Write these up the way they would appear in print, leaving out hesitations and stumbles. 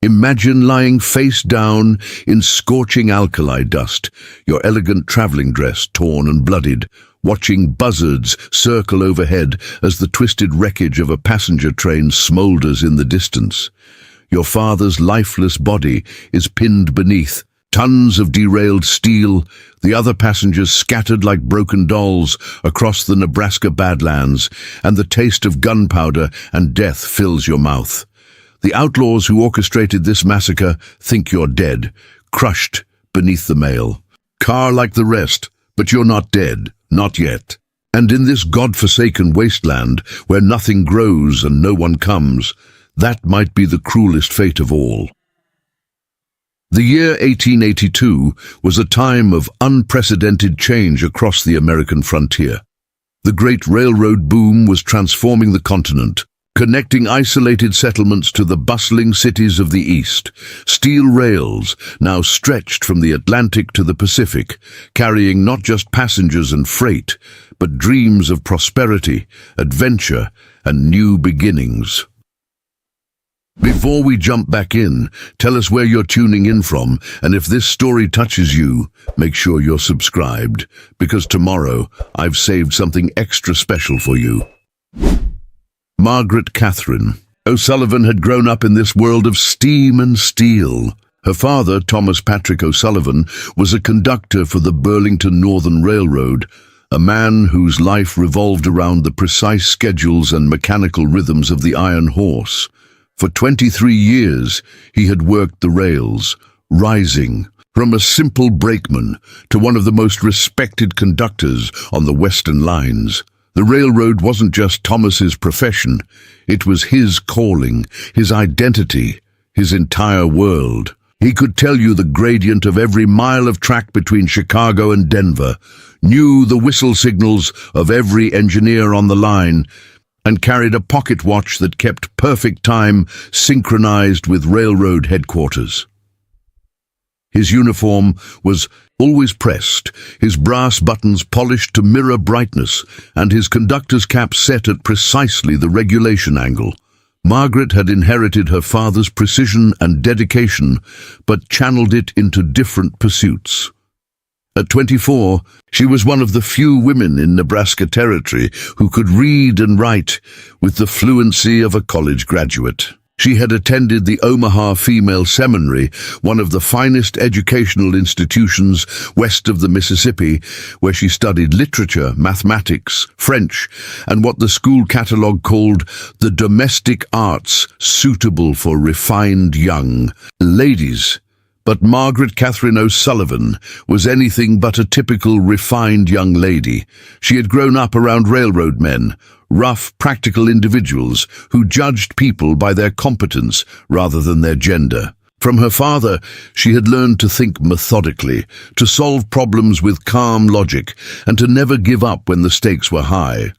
Imagine lying face down in scorching alkali dust, your elegant traveling dress torn and bloodied, watching buzzards circle overhead as the twisted wreckage of a passenger train smolders in the distance. Your father's lifeless body is pinned beneath, tons of derailed steel, the other passengers scattered like broken dolls across the Nebraska Badlands, and the taste of gunpowder and death fills your mouth. The outlaws who orchestrated this massacre think you're dead, crushed beneath the mail. Car like the rest, but you're not dead, not yet. And in this God-forsaken wasteland, where nothing grows and no one comes, that might be the cruelest fate of all. The year 1882 was a time of unprecedented change across the American frontier. The great railroad boom was transforming the continent, connecting isolated settlements to the bustling cities of the East. Steel rails now stretched from the Atlantic to the Pacific, carrying not just passengers and freight, but dreams of prosperity, adventure, and new beginnings. Before we jump back in, tell us where you're tuning in from, and if this story touches you, make sure you're subscribed, because tomorrow I've saved something extra special for you. Margaret Catherine O'Sullivan had grown up in this world of steam and steel. Her father, Thomas Patrick O'Sullivan, was a conductor for the Burlington Northern Railroad, a man whose life revolved around the precise schedules and mechanical rhythms of the iron horse. For 23 years, he had worked the rails, rising from a simple brakeman to one of the most respected conductors on the Western lines. The railroad wasn't just Thomas's profession, it was his calling, his identity, his entire world. He could tell you the gradient of every mile of track between Chicago and Denver, knew the whistle signals of every engineer on the line, and carried a pocket watch that kept perfect time synchronized with railroad headquarters. His uniform was always pressed, his brass buttons polished to mirror brightness, and his conductor's cap set at precisely the regulation angle. Margaret had inherited her father's precision and dedication, but channeled it into different pursuits. At 24, she was one of the few women in Nebraska Territory who could read and write with the fluency of a college graduate. She had attended the Omaha Female Seminary, one of the finest educational institutions west of the Mississippi, where she studied literature, mathematics, French, and what the school catalogue called the domestic arts suitable for refined young ladies. But Margaret Catherine O'Sullivan was anything but a typical refined young lady. She had grown up around railroad men, rough, practical individuals who judged people by their competence rather than their gender. From her father, she had learned to think methodically, to solve problems with calm logic, and to never give up when the stakes were high.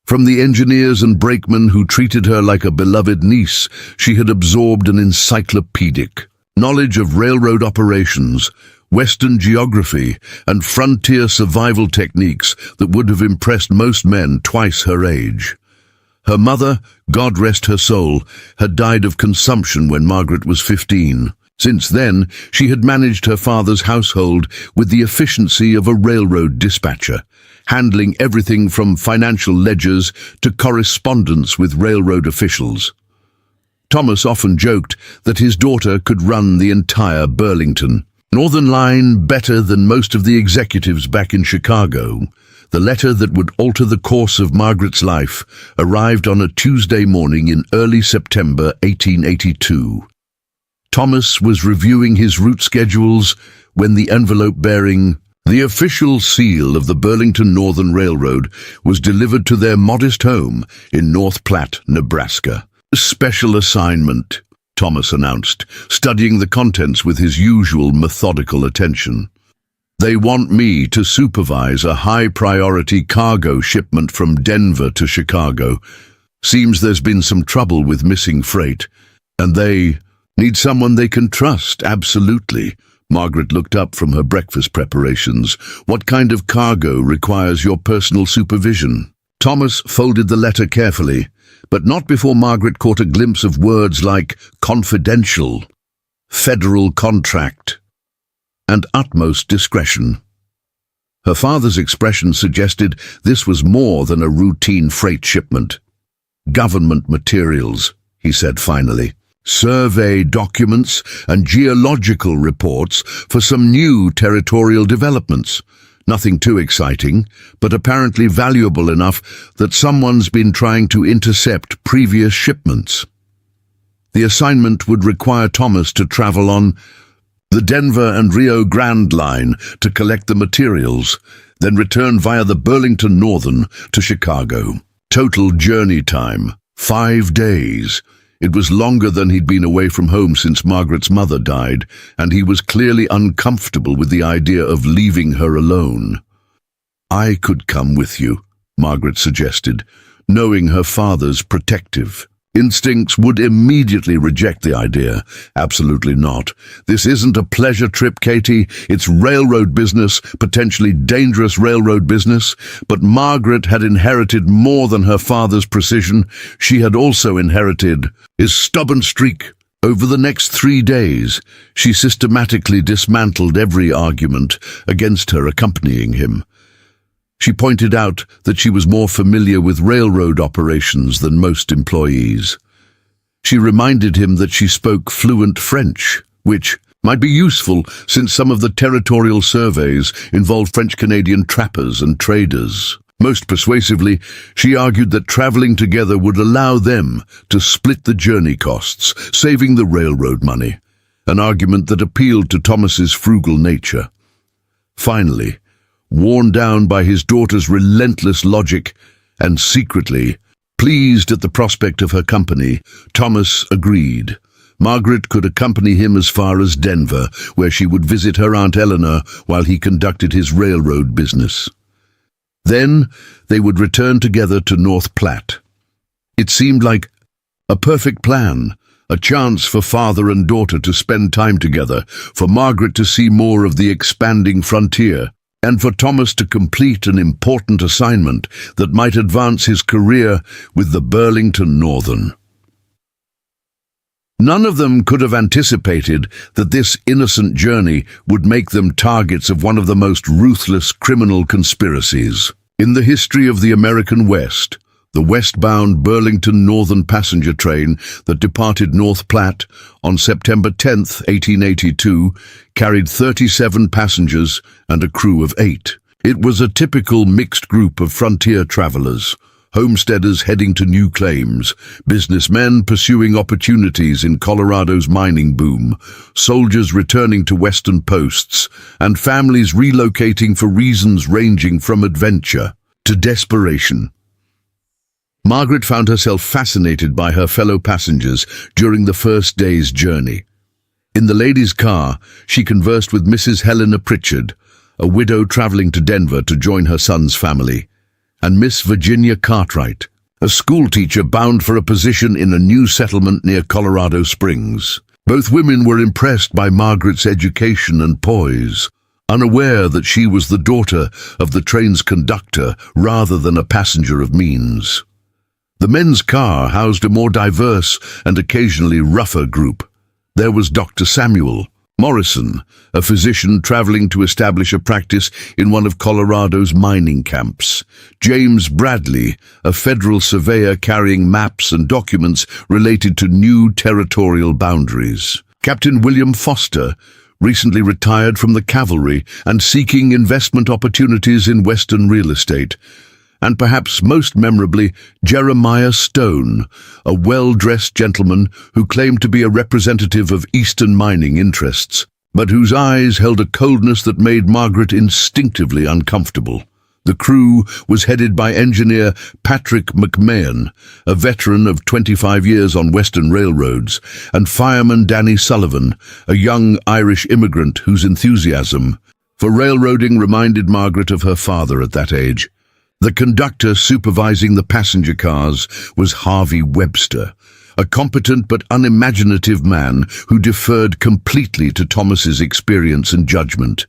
From the engineers and brakemen who treated her like a beloved niece, she had absorbed an encyclopedic knowledge of railroad operations, Western geography, and frontier survival techniques that would have impressed most men twice her age. Her mother, God rest her soul, had died of consumption when Margaret was 15. Since then, she had managed her father's household with the efficiency of a railroad dispatcher, handling everything from financial ledgers to correspondence with railroad officials. Thomas often joked that his daughter could run the entire Burlington Northern Line better than most of the executives back in Chicago. The letter that would alter the course of Margaret's life arrived on a Tuesday morning in early September 1882. Thomas was reviewing his route schedules when the envelope bearing the official seal of the Burlington Northern Railroad was delivered to their modest home in North Platte, Nebraska. "Special assignment," Thomas announced, studying the contents with his usual methodical attention. "They want me to supervise a high-priority cargo shipment from Denver to Chicago. Seems there's been some trouble with missing freight, and they need someone they can trust, absolutely." Margaret looked up from her breakfast preparations. "What kind of cargo requires your personal supervision?" Thomas folded the letter carefully, but not before Margaret caught a glimpse of words like confidential. federal contract, and utmost discretion. Her father's expression suggested this was more than a routine freight shipment. Government materials, he said finally. Survey documents and geological reports for some new territorial developments. Nothing too exciting, but apparently valuable enough that someone's been trying to intercept previous shipments. The assignment would require Thomas to travel on the Denver and Rio Grande line to collect the materials, then return via the Burlington Northern to Chicago. Total journey time, 5 days. It was longer than he'd been away from home since Margaret's mother died, and he was clearly uncomfortable with the idea of leaving her alone. "I could come with you," Margaret suggested, knowing her father's protective instincts would immediately reject the idea. Absolutely not. This isn't a pleasure trip, Katie. It's railroad business, potentially dangerous railroad business. But Margaret had inherited more than her father's precision. She had also inherited his stubborn streak. Over the next 3 days, she systematically dismantled every argument against her accompanying him. She pointed out that she was more familiar with railroad operations than most employees. She reminded him that she spoke fluent French, which might be useful since some of the territorial surveys involved French-Canadian trappers and traders. Most persuasively, she argued that traveling together would allow them to split the journey costs, saving the railroad money, an argument that appealed to Thomas's frugal nature. Finally, worn down by his daughter's relentless logic and secretly pleased at the prospect of her company, Thomas agreed. Margaret could accompany him as far as Denver, where she would visit her Aunt Eleanor while he conducted his railroad business. Then they would return together to North Platte. It seemed like a perfect plan, a chance for father and daughter to spend time together, for Margaret to see more of the expanding frontier, and for Thomas to complete an important assignment that might advance his career with the Burlington Northern. None of them could have anticipated that this innocent journey would make them targets of one of the most ruthless criminal conspiracies in the history of the American West. The westbound Burlington Northern passenger train that departed North Platte on September 10, 1882, carried 37 passengers and a crew of 8. It was a typical mixed group of frontier travelers, homesteaders heading to new claims, businessmen pursuing opportunities in Colorado's mining boom, soldiers returning to western posts, and families relocating for reasons ranging from adventure to desperation. Margaret found herself fascinated by her fellow passengers during the first day's journey. In the ladies' car, she conversed with Mrs. Helena Pritchard, a widow traveling to Denver to join her son's family, and Miss Virginia Cartwright, a schoolteacher bound for a position in a new settlement near Colorado Springs. Both women were impressed by Margaret's education and poise, unaware that she was the daughter of the train's conductor rather than a passenger of means. The men's car housed a more diverse and occasionally rougher group. There was Dr. Samuel Morrison, a physician traveling to establish a practice in one of Colorado's mining camps. James Bradley, a federal surveyor carrying maps and documents related to new territorial boundaries. Captain William Foster, recently retired from the cavalry and seeking investment opportunities in Western real estate. And perhaps most memorably, Jeremiah Stone, a well-dressed gentleman who claimed to be a representative of Eastern mining interests, but whose eyes held a coldness that made Margaret instinctively uncomfortable. The crew was headed by engineer Patrick McMahon, a veteran of 25 years on Western railroads, and fireman Danny Sullivan, a young Irish immigrant whose enthusiasm for railroading reminded Margaret of her father at that age. The conductor supervising the passenger cars was Harvey Webster, a competent but unimaginative man who deferred completely to Thomas's experience and judgment.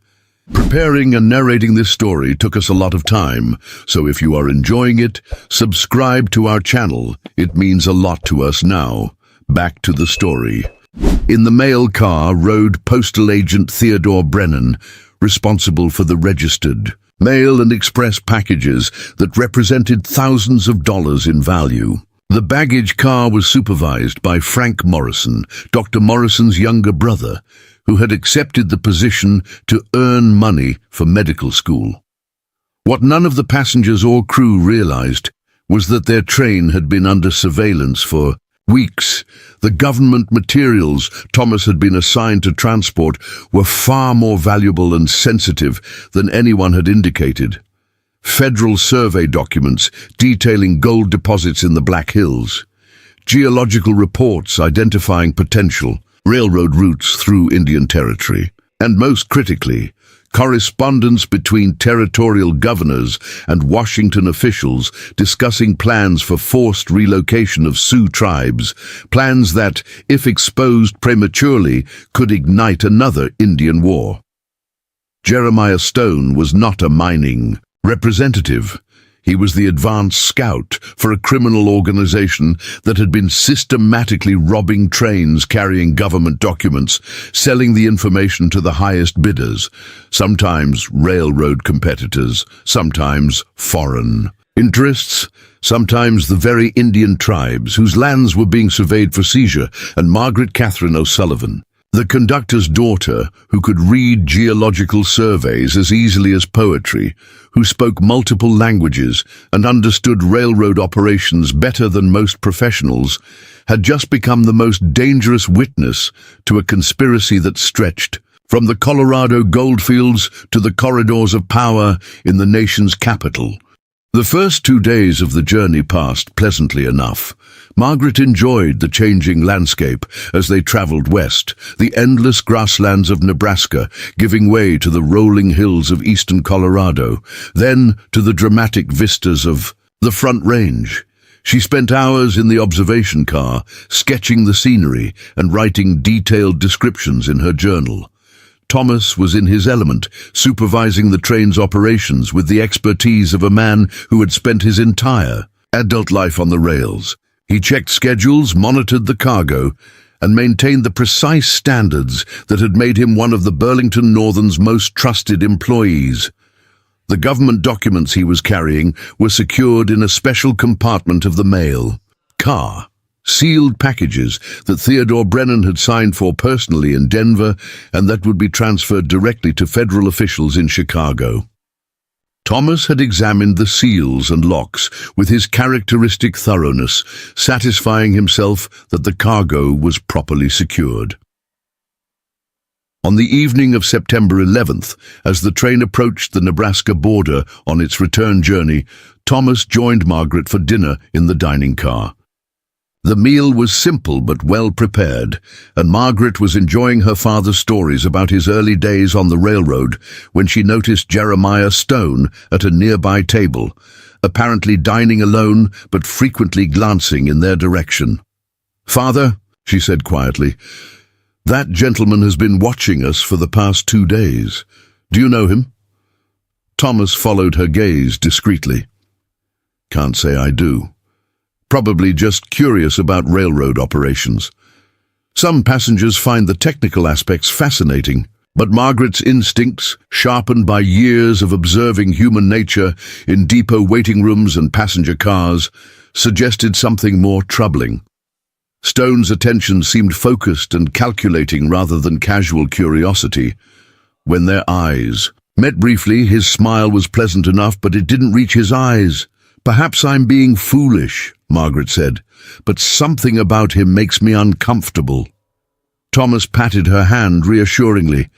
Preparing and narrating this story took us a lot of time, so if you are enjoying it, subscribe to our channel. It means a lot to us now. Back to the story. In the mail car rode postal agent Theodore Brennan, responsible for the registered mail and express packages that represented thousands of dollars in value. The baggage car was supervised by Frank Morrison, Dr. Morrison's younger brother, who had accepted the position to earn money for medical school. What none of the passengers or crew realized was that their train had been under surveillance for weeks. The government materials Thomas had been assigned to transport were far more valuable and sensitive than anyone had indicated. Federal survey documents detailing gold deposits in the Black Hills, geological reports identifying potential railroad routes through Indian Territory, and most critically, correspondence between territorial governors and Washington officials discussing plans for forced relocation of Sioux tribes, plans that, if exposed prematurely, could ignite another Indian war. Jeremiah Stone was not a mining representative. He was the advance scout for a criminal organization that had been systematically robbing trains carrying government documents, selling the information to the highest bidders, sometimes railroad competitors, sometimes foreign interests, sometimes the very Indian tribes whose lands were being surveyed for seizure, and Margaret Catherine O'Sullivan, the conductor's daughter, who could read geological surveys as easily as poetry, who spoke multiple languages and understood railroad operations better than most professionals, had just become the most dangerous witness to a conspiracy that stretched from the Colorado goldfields to the corridors of power in the nation's capital. The first 2 days of the journey passed pleasantly enough. Margaret enjoyed the changing landscape as they traveled west, the endless grasslands of Nebraska giving way to the rolling hills of eastern Colorado, then to the dramatic vistas of the Front Range. She spent hours in the observation car, sketching the scenery and writing detailed descriptions in her journal. Thomas was in his element, supervising the train's operations with the expertise of a man who had spent his entire adult life on the rails. He checked schedules, monitored the cargo, and maintained the precise standards that had made him one of the Burlington Northern's most trusted employees. The government documents he was carrying were secured in a special compartment of the mail car. Sealed packages that Theodore Brennan had signed for personally in Denver and that would be transferred directly to federal officials in Chicago. Thomas had examined the seals and locks with his characteristic thoroughness, satisfying himself that the cargo was properly secured. On the evening of September 11th, as the train approached the Nebraska border on its return journey, Thomas joined Margaret for dinner in the dining car. The meal was simple but well prepared, and Margaret was enjoying her father's stories about his early days on the railroad when she noticed Jeremiah Stone at a nearby table, apparently dining alone but frequently glancing in their direction. "Father," she said quietly, "that gentleman has been watching us for the past 2 days. Do you know him?" Thomas followed her gaze discreetly. "Can't say I do. Probably just curious about railroad operations. Some passengers find the technical aspects fascinating, but Margaret's instincts, sharpened by years of observing human nature in depot waiting rooms and passenger cars, suggested something more troubling. Stone's attention seemed focused and calculating rather than casual curiosity. When their eyes met briefly, his smile was pleasant enough, but it didn't reach his eyes. "Perhaps I'm being foolish," Margaret said, "but something about him makes me uncomfortable." Thomas patted her hand reassuringly.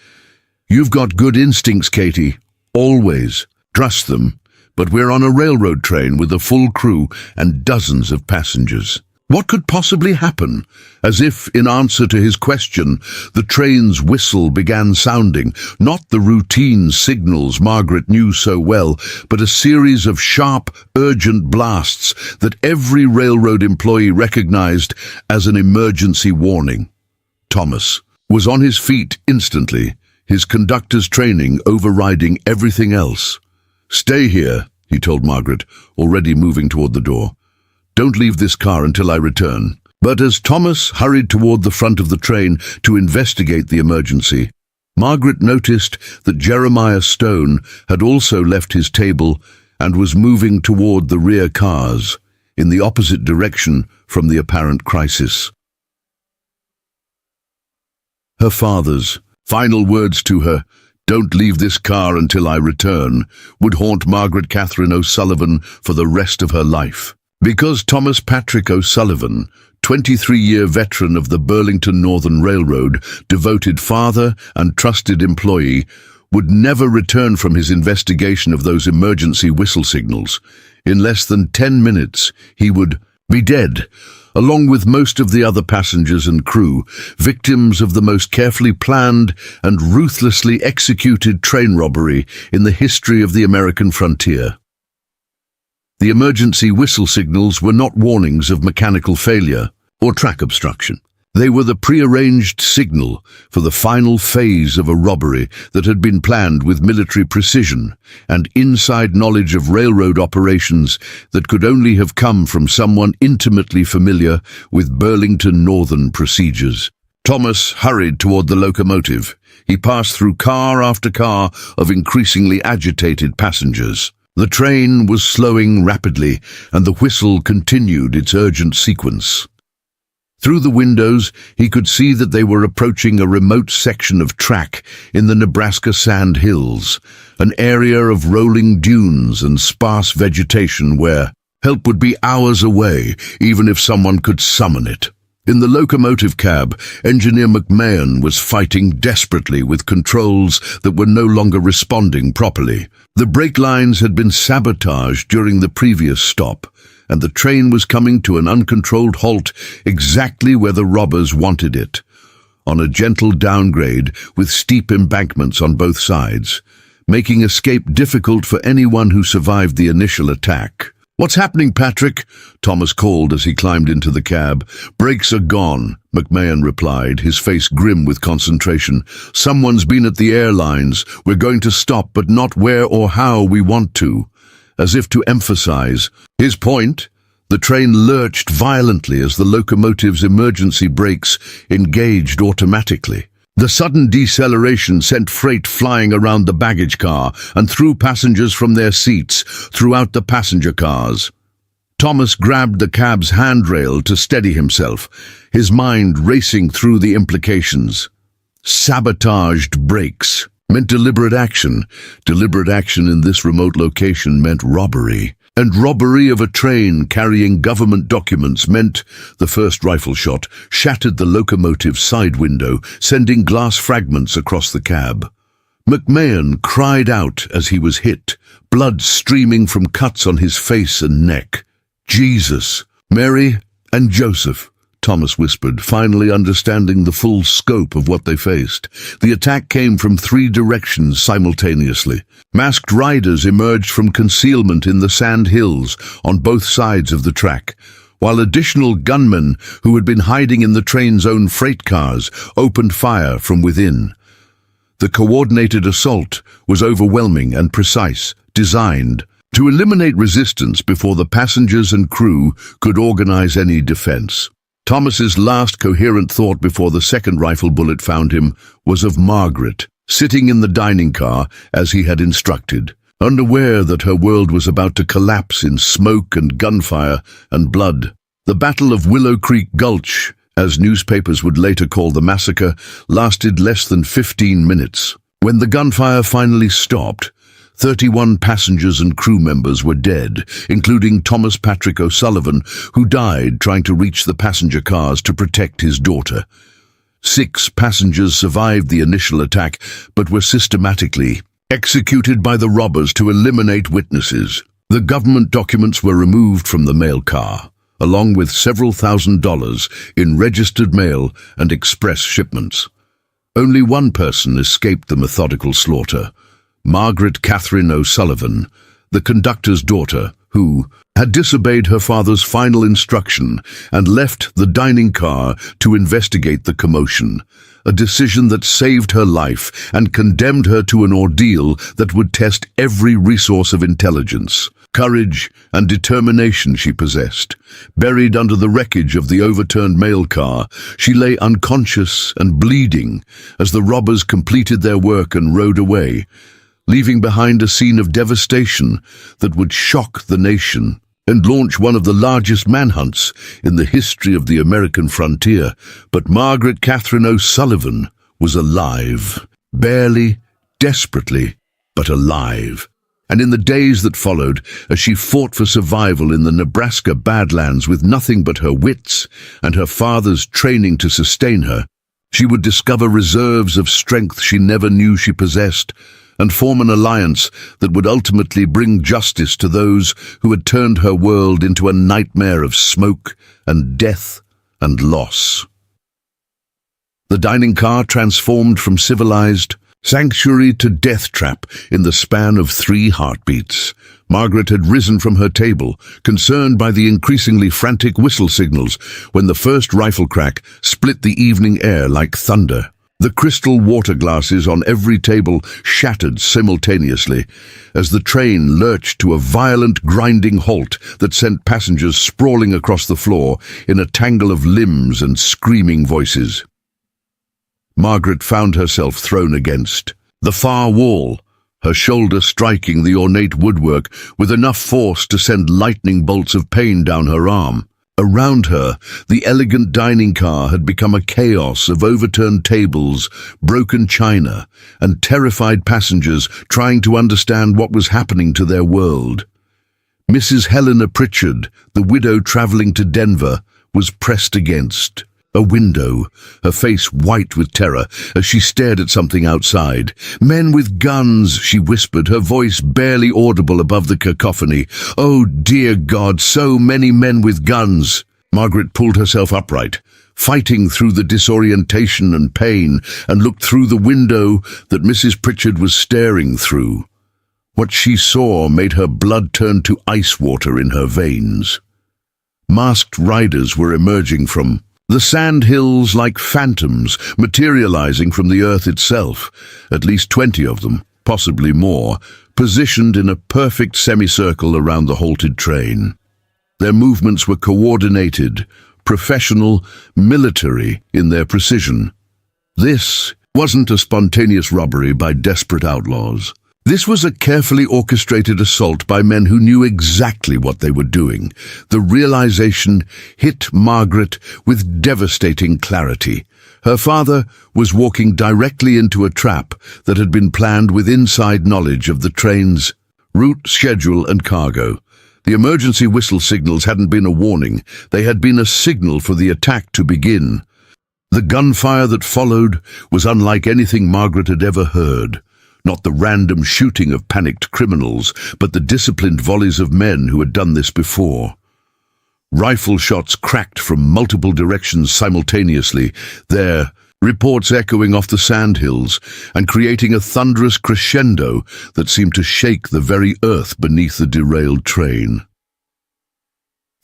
"You've got good instincts, Katie. Always. Trust them. But we're on a railroad train with a full crew and dozens of passengers. What could possibly happen?" As if in answer to his question, the train's whistle began sounding, not the routine signals Margaret knew so well, but a series of sharp, urgent blasts that every railroad employee recognized as an emergency warning. Thomas was on his feet instantly, his conductor's training overriding everything else. "Stay here," he told Margaret, already moving toward the door. "Don't leave this car until I return." But as Thomas hurried toward the front of the train to investigate the emergency, Margaret noticed that Jeremiah Stone had also left his table and was moving toward the rear cars, in the opposite direction from the apparent crisis. Her father's final words to her, "Don't leave this car until I return," would haunt Margaret Catherine O'Sullivan for the rest of her life. Because Thomas Patrick O'Sullivan, 23-year veteran of the Burlington Northern Railroad, devoted father and trusted employee, would never return from his investigation of those emergency whistle signals. In less than 10 minutes, he would be dead, along with most of the other passengers and crew, victims of the most carefully planned and ruthlessly executed train robbery in the history of the American frontier. The emergency whistle signals were not warnings of mechanical failure or track obstruction. They were the prearranged signal for the final phase of a robbery that had been planned with military precision and inside knowledge of railroad operations that could only have come from someone intimately familiar with Burlington Northern procedures. Thomas hurried toward the locomotive. He passed through car after car of increasingly agitated passengers. The train was slowing rapidly, and the whistle continued its urgent sequence. Through the windows, he could see that they were approaching a remote section of track in the Nebraska Sand Hills, an area of rolling dunes and sparse vegetation where help would be hours away, even if someone could summon it. In the locomotive cab, Engineer McMahon was fighting desperately with controls that were no longer responding properly. The brake lines had been sabotaged during the previous stop, and the train was coming to an uncontrolled halt exactly where the robbers wanted it, on a gentle downgrade with steep embankments on both sides, making escape difficult for anyone who survived the initial attack. "What's happening, Patrick?" Thomas called as he climbed into the cab. "Brakes are gone," McMahon replied, his face grim with concentration. "Someone's been at the airlines. We're going to stop, but not where or how we want to." As if to emphasize his point, the train lurched violently as the locomotive's emergency brakes engaged automatically. The sudden deceleration sent freight flying around the baggage car and threw passengers from their seats throughout the passenger cars. Thomas grabbed the cab's handrail to steady himself, his mind racing through the implications. Sabotaged brakes meant deliberate action. Deliberate action in this remote location meant robbery. And robbery of a train carrying government documents meant the first rifle shot shattered the locomotive's side window, sending glass fragments across the cab. McMahon cried out as he was hit, blood streaming from cuts on his face and neck. "Jesus, Mary, and Joseph," Thomas whispered, finally understanding the full scope of what they faced. The attack came from 3 directions simultaneously. Masked riders emerged from concealment in the sand hills on both sides of the track, while additional gunmen who had been hiding in the train's own freight cars opened fire from within. The coordinated assault was overwhelming and precise, designed to eliminate resistance before the passengers and crew could organize any defense. Thomas's last coherent thought before the second rifle bullet found him was of Margaret, sitting in the dining car as he had instructed, unaware that her world was about to collapse in smoke and gunfire and blood. The Battle of Willow Creek Gulch, as newspapers would later call the massacre, lasted less than 15 minutes. When the gunfire finally stopped, 31 passengers and crew members were dead, including Thomas Patrick O'Sullivan, who died trying to reach the passenger cars to protect his daughter. 6 passengers survived the initial attack, but were systematically executed by the robbers to eliminate witnesses. The government documents were removed from the mail car, along with several $1,000s in registered mail and express shipments. Only one person escaped the methodical slaughter: Margaret Catherine O'Sullivan, the conductor's daughter, who had disobeyed her father's final instruction and left the dining car to investigate the commotion, a decision that saved her life and condemned her to an ordeal that would test every resource of intelligence. courage, and determination she possessed. Buried under the wreckage of the overturned mail car, she lay unconscious and bleeding as the robbers completed their work and rode away, leaving behind a scene of devastation that would shock the nation and launch one of the largest manhunts in the history of the American frontier. But Margaret Catherine O'Sullivan was alive. Barely, desperately, but alive. And in the days that followed, as she fought for survival in the Nebraska Badlands with nothing but her wits and her father's training to sustain her, she would discover reserves of strength she never knew she possessed, and form an alliance that would ultimately bring justice to those who had turned her world into a nightmare of smoke and death and loss. The dining car transformed from civilized sanctuary to death trap in the span of 3 heartbeats. Margaret had risen from her table, concerned by the increasingly frantic whistle signals, when the first rifle crack split the evening air like thunder. The crystal water glasses on every table shattered simultaneously as the train lurched to a violent grinding halt that sent passengers sprawling across the floor in a tangle of limbs and screaming voices. Margaret found herself thrown against the far wall, her shoulder striking the ornate woodwork with enough force to send lightning bolts of pain down her arm. Around her, the elegant dining car had become a chaos of overturned tables, broken china, and terrified passengers trying to understand what was happening to their world. Mrs. Helena Pritchard, the widow traveling to Denver, was pressed against a window, her face white with terror as she stared at something outside. "Men with guns," she whispered, her voice barely audible above the cacophony. "Oh, dear God, so many men with guns." Margaret pulled herself upright, fighting through the disorientation and pain, and looked through the window that Mrs. Pritchard was staring through. What she saw made her blood turn to ice water in her veins. Masked riders were emerging from the sand hills like phantoms, materializing from the earth itself, at least 20 of them, possibly more, positioned in a perfect semicircle around the halted train. Their movements were coordinated, professional, military in their precision. This wasn't a spontaneous robbery by desperate outlaws. This was a carefully orchestrated assault by men who knew exactly what they were doing. The realization hit Margaret with devastating clarity. Her father was walking directly into a trap that had been planned with inside knowledge of the train's route, schedule, and cargo. The emergency whistle signals hadn't been a warning. They had been a signal for the attack to begin. The gunfire that followed was unlike anything Margaret had ever heard. Not the random shooting of panicked criminals, but the disciplined volleys of men who had done this before. Rifle shots cracked from multiple directions simultaneously, their reports echoing off the sandhills and creating a thunderous crescendo that seemed to shake the very earth beneath the derailed train.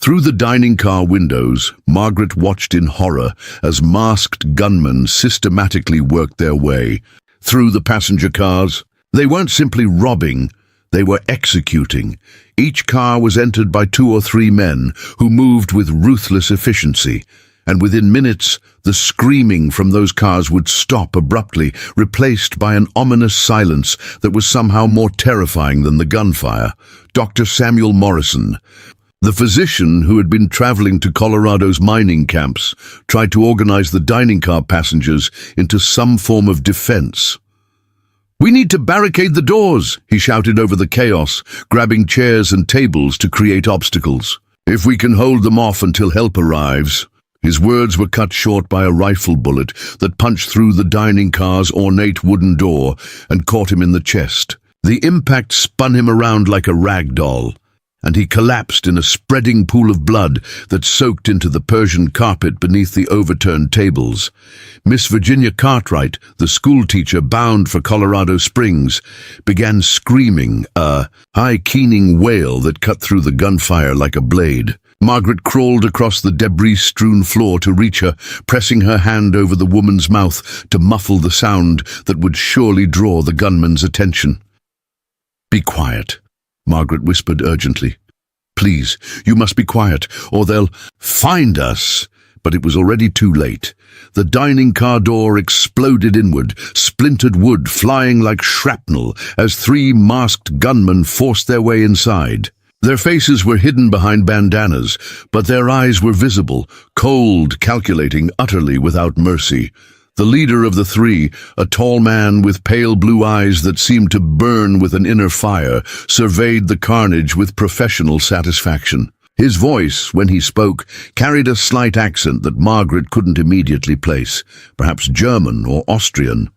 Through the dining car windows, Margaret watched in horror as masked gunmen systematically worked their way through the passenger cars. They weren't simply robbing, they were executing. Each car was entered by 2 or 3 men who moved with ruthless efficiency, and within minutes, the screaming from those cars would stop abruptly, replaced by an ominous silence that was somehow more terrifying than the gunfire. Dr. Samuel Morrison, the physician who had been traveling to Colorado's mining camps, tried to organize the dining car passengers into some form of defense. "We need to barricade the doors," he shouted over the chaos, grabbing chairs and tables to create obstacles. "If we can hold them off until help arrives." His words were cut short by a rifle bullet that punched through the dining car's ornate wooden door and caught him in the chest. The impact spun him around like a rag doll, and he collapsed in a spreading pool of blood that soaked into the Persian carpet beneath the overturned tables. Miss Virginia Cartwright, the schoolteacher bound for Colorado Springs, began screaming, a high keening wail that cut through the gunfire like a blade. Margaret crawled across the debris-strewn floor to reach her, pressing her hand over the woman's mouth to muffle the sound that would surely draw the gunman's attention. "Be quiet," Margaret whispered urgently. "Please, you must be quiet, or they'll find us." But it was already too late. The dining car door exploded inward, splintered wood flying like shrapnel as 3 masked gunmen forced their way inside. Their faces were hidden behind bandanas, but their eyes were visible, cold, calculating, utterly without mercy. The leader of the 3, a tall man with pale blue eyes that seemed to burn with an inner fire, surveyed the carnage with professional satisfaction. His voice, when he spoke, carried a slight accent that Margaret couldn't immediately place, perhaps German or Austrian.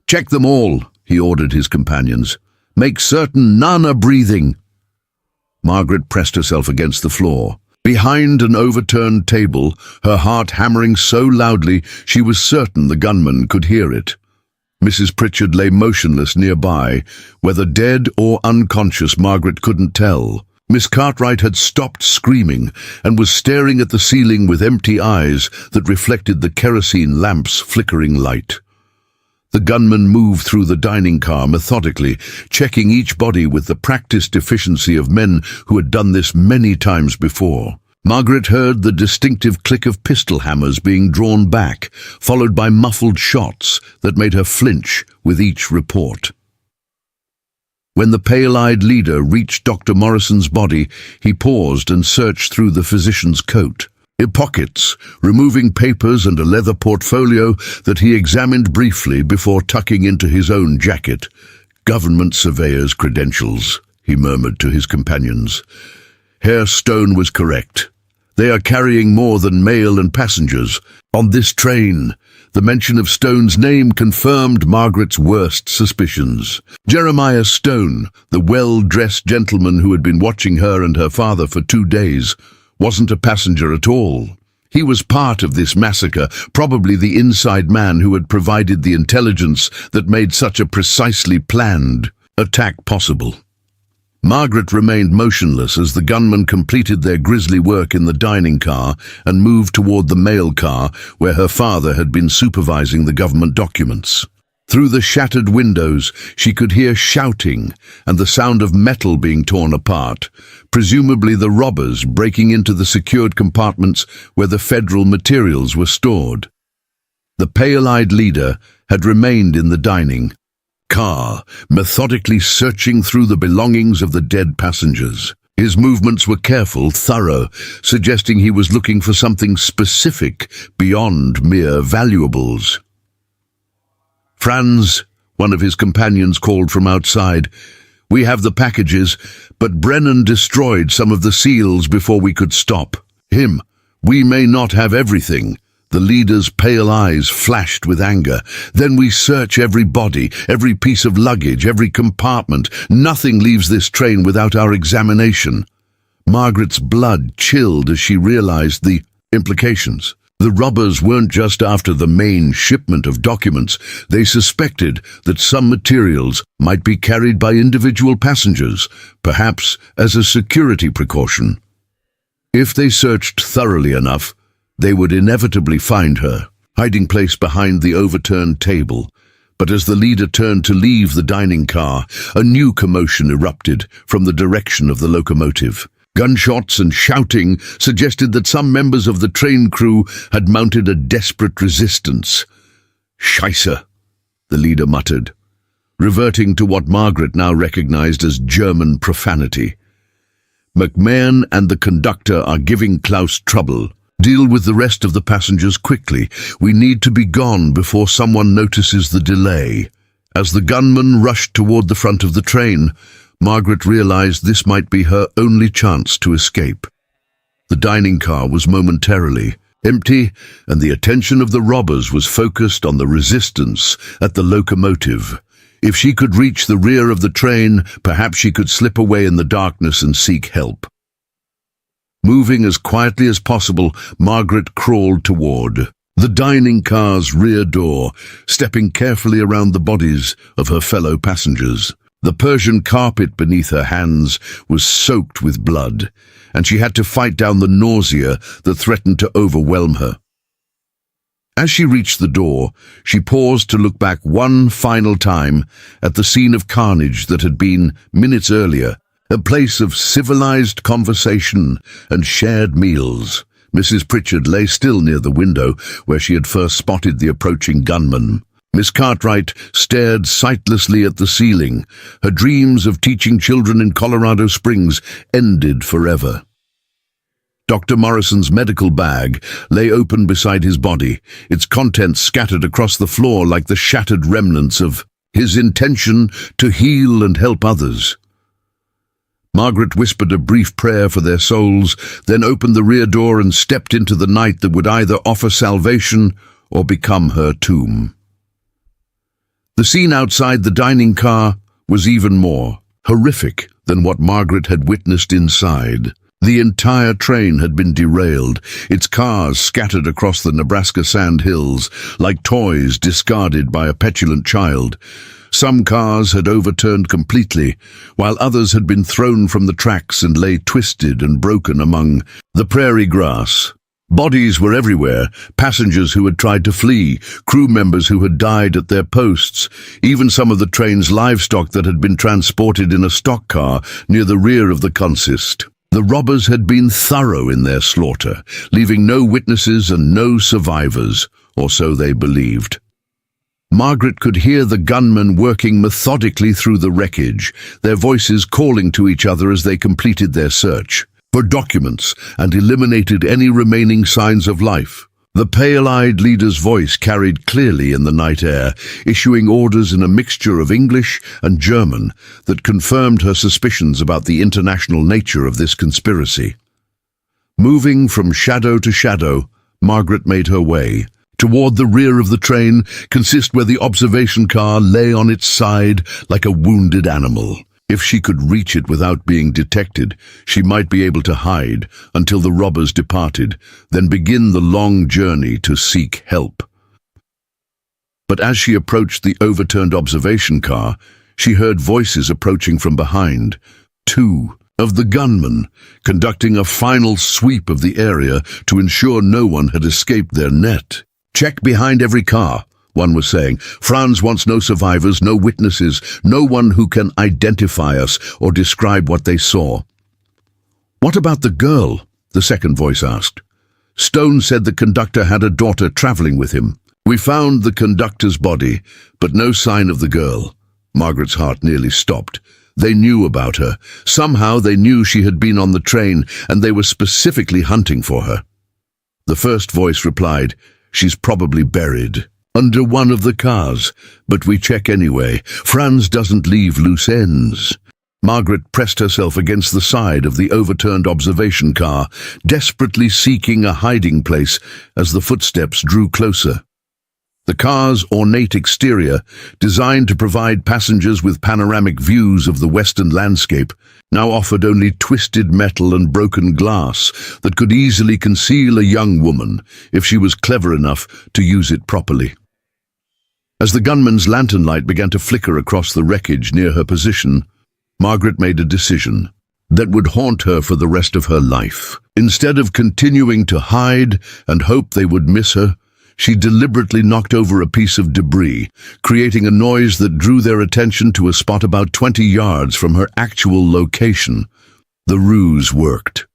"Check them all," he ordered his companions. "Make certain none are breathing." Margaret pressed herself against the floor. Behind an overturned table, her heart hammering so loudly she was certain the gunman could hear it. Mrs. Pritchard lay motionless nearby. Whether dead or unconscious, Margaret couldn't tell. Miss Cartwright had stopped screaming and was staring at the ceiling with empty eyes that reflected the kerosene lamp's flickering light. The gunman moved through the dining car methodically, checking each body with the practiced efficiency of men who had done this many times before. Margaret heard the distinctive click of pistol hammers being drawn back, followed by muffled shots that made her flinch with each report. When the pale-eyed leader reached Dr. Morrison's body, he paused and searched through the physician's coat. Pockets, removing papers and a leather portfolio that he examined briefly before tucking into his own jacket. "Government surveyor's credentials," he murmured to his companions. Herr Stone was correct. They are carrying more than mail and passengers. On this train, the mention of Stone's name confirmed Margaret's worst suspicions. Jeremiah Stone, the well-dressed gentleman who had been watching her and her father for 2 days, wasn't a passenger at all. He was part of this massacre, probably the inside man who had provided the intelligence that made such a precisely planned attack possible. Margaret remained motionless as the gunmen completed their grisly work in the dining car and moved toward the mail car where her father had been supervising the government documents. Through the shattered windows, she could hear shouting and the sound of metal being torn apart, presumably the robbers breaking into the secured compartments where the federal materials were stored. The pale-eyed leader had remained in the dining car, methodically searching through the belongings of the dead passengers. His movements were careful, thorough, suggesting he was looking for something specific beyond mere valuables. "Franz," one of his companions called from outside, "we have the packages, but Brennan destroyed some of the seals before we could stop him. We may not have everything." The leader's pale eyes flashed with anger. "Then we search every body, every piece of luggage, every compartment. Nothing leaves this train without our examination." Margaret's blood chilled as she realized the implications. The robbers weren't just after the main shipment of documents. They suspected that some materials might be carried by individual passengers, perhaps as a security precaution. If they searched thoroughly enough, they would inevitably find her, hiding place behind the overturned table. But as the leader turned to leave the dining car, a new commotion erupted from the direction of the locomotive. Gunshots and shouting suggested that some members of the train crew had mounted a desperate resistance. "Scheisse," the leader muttered, reverting to what Margaret now recognized as German profanity. "McMahon and the conductor are giving Klaus trouble. Deal with the rest of the passengers quickly. We need to be gone before someone notices the delay." As the gunman rushed toward the front of the train, Margaret realized this might be her only chance to escape. The dining car was momentarily empty, and the attention of the robbers was focused on the resistance at the locomotive. If she could reach the rear of the train, perhaps she could slip away in the darkness and seek help. Moving as quietly as possible, Margaret crawled toward the dining car's rear door, stepping carefully around the bodies of her fellow passengers. The Persian carpet beneath her hands was soaked with blood, and she had to fight down the nausea that threatened to overwhelm her. As she reached the door, she paused to look back one final time at the scene of carnage that had been, minutes earlier, a place of civilized conversation and shared meals. Mrs. Pritchard lay still near the window where she had first spotted the approaching gunman. Miss Cartwright stared sightlessly at the ceiling. Her dreams of teaching children in Colorado Springs ended forever. Dr. Morrison's medical bag lay open beside his body, its contents scattered across the floor like the shattered remnants of his intention to heal and help others. Margaret whispered a brief prayer for their souls, then opened the rear door and stepped into the night that would either offer salvation or become her tomb. The scene outside the dining car was even more horrific than what Margaret had witnessed inside. The entire train had been derailed, its cars scattered across the Nebraska sand hills like toys discarded by a petulant child. Some cars had overturned completely, while others had been thrown from the tracks and lay twisted and broken among the prairie grass. Bodies were everywhere, passengers who had tried to flee, crew members who had died at their posts, even some of the train's livestock that had been transported in a stock car near the rear of the consist. The robbers had been thorough in their slaughter, leaving no witnesses and no survivors, or so they believed. Margaret could hear the gunmen working methodically through the wreckage, their voices calling to each other as they completed their search for documents and eliminated any remaining signs of life. The pale-eyed leader's voice carried clearly in the night air, issuing orders in a mixture of English and German that confirmed her suspicions about the international nature of this conspiracy. Moving from shadow to shadow, Margaret made her way toward the rear of the train, where the observation car lay on its side like a wounded animal. If she could reach it without being detected, she might be able to hide until the robbers departed, then begin the long journey to seek help. But as she approached the overturned observation car, she heard voices approaching from behind. Two of the gunmen, conducting a final sweep of the area to ensure no one had escaped their net. "Check behind every car," one was saying. "Franz wants no survivors, no witnesses, no one who can identify us or describe what they saw." "What about the girl?" the second voice asked. "Stone said the conductor had a daughter traveling with him. We found the conductor's body, but no sign of the girl." Margaret's heart nearly stopped. They knew about her. Somehow they knew she had been on the train, and they were specifically hunting for her. The first voice replied, "She's probably buried under one of the cars, but we check anyway. Franz doesn't leave loose ends." Margaret pressed herself against the side of the overturned observation car, desperately seeking a hiding place as the footsteps drew closer. The car's ornate exterior, designed to provide passengers with panoramic views of the western landscape, now offered only twisted metal and broken glass that could easily conceal a young woman if she was clever enough to use it properly. As the gunman's lantern light began to flicker across the wreckage near her position, Margaret made a decision that would haunt her for the rest of her life. Instead of continuing to hide and hope they would miss her, she deliberately knocked over a piece of debris, creating a noise that drew their attention to a spot about 20 yards from her actual location. The ruse worked.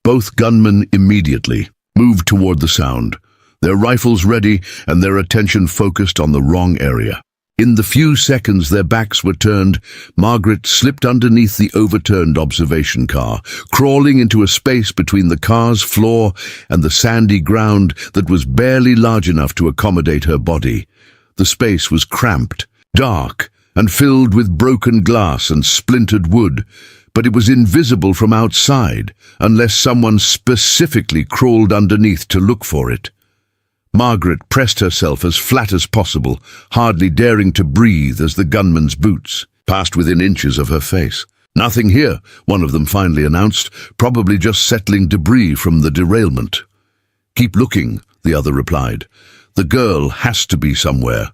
Both gunmen immediately moved toward the sound, their rifles ready and their attention focused on the wrong area. In the few seconds their backs were turned, Margaret slipped underneath the overturned observation car, crawling into a space between the car's floor and the sandy ground that was barely large enough to accommodate her body. The space was cramped, dark, and filled with broken glass and splintered wood, but it was invisible from outside unless someone specifically crawled underneath to look for it. Margaret pressed herself as flat as possible, hardly daring to breathe as the gunman's boots passed within inches of her face. "Nothing here," one of them finally announced, "probably just settling debris from the derailment." "Keep looking," the other replied. "The girl has to be somewhere."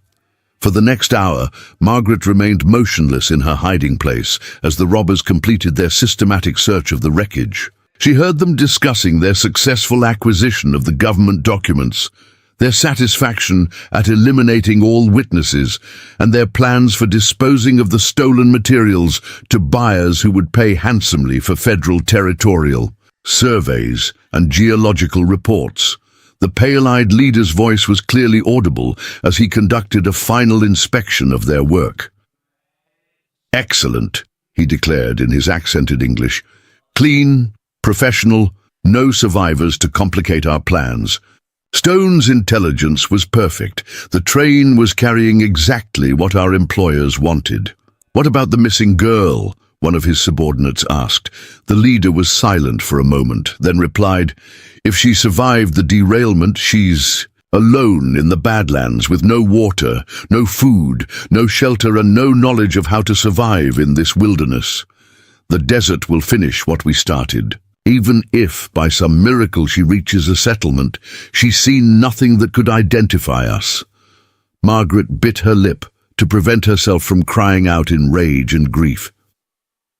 For the next hour, Margaret remained motionless in her hiding place as the robbers completed their systematic search of the wreckage. She heard them discussing their successful acquisition of the government documents, their satisfaction at eliminating all witnesses, and their plans for disposing of the stolen materials to buyers who would pay handsomely for federal territorial surveys and geological reports. The pale-eyed leader's voice was clearly audible as he conducted a final inspection of their work. "Excellent," he declared in his accented English. "Clean, professional, no survivors to complicate our plans." Stone's intelligence was perfect. The train was carrying exactly what our employers wanted. "What about the missing girl?" one of his subordinates asked. The leader was silent for a moment, then replied, "If she survived the derailment, she's alone in the Badlands with no water, no food, no shelter, and no knowledge of how to survive in this wilderness. The desert will finish what we started. Even if, by some miracle, she reaches a settlement, she's seen nothing that could identify us." Margaret bit her lip to prevent herself from crying out in rage and grief.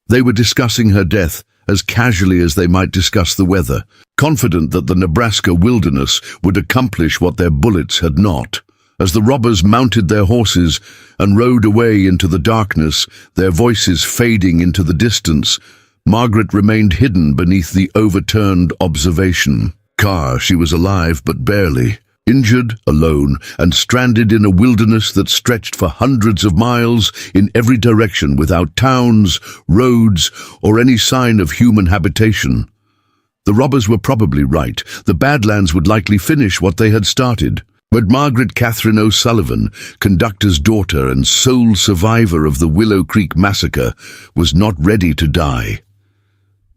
They were discussing her death as casually as they might discuss the weather, confident that the Nebraska wilderness would accomplish what their bullets had not. As the robbers mounted their horses and rode away into the darkness, their voices fading into the distance, Margaret remained hidden beneath the overturned observation car. She was alive, but barely. Injured, alone, and stranded in a wilderness that stretched for hundreds of miles in every direction without towns, roads, or any sign of human habitation. The robbers were probably right. The Badlands would likely finish what they had started. But Margaret Catherine O'Sullivan, conductor's daughter and sole survivor of the Willow Creek massacre, was not ready to die.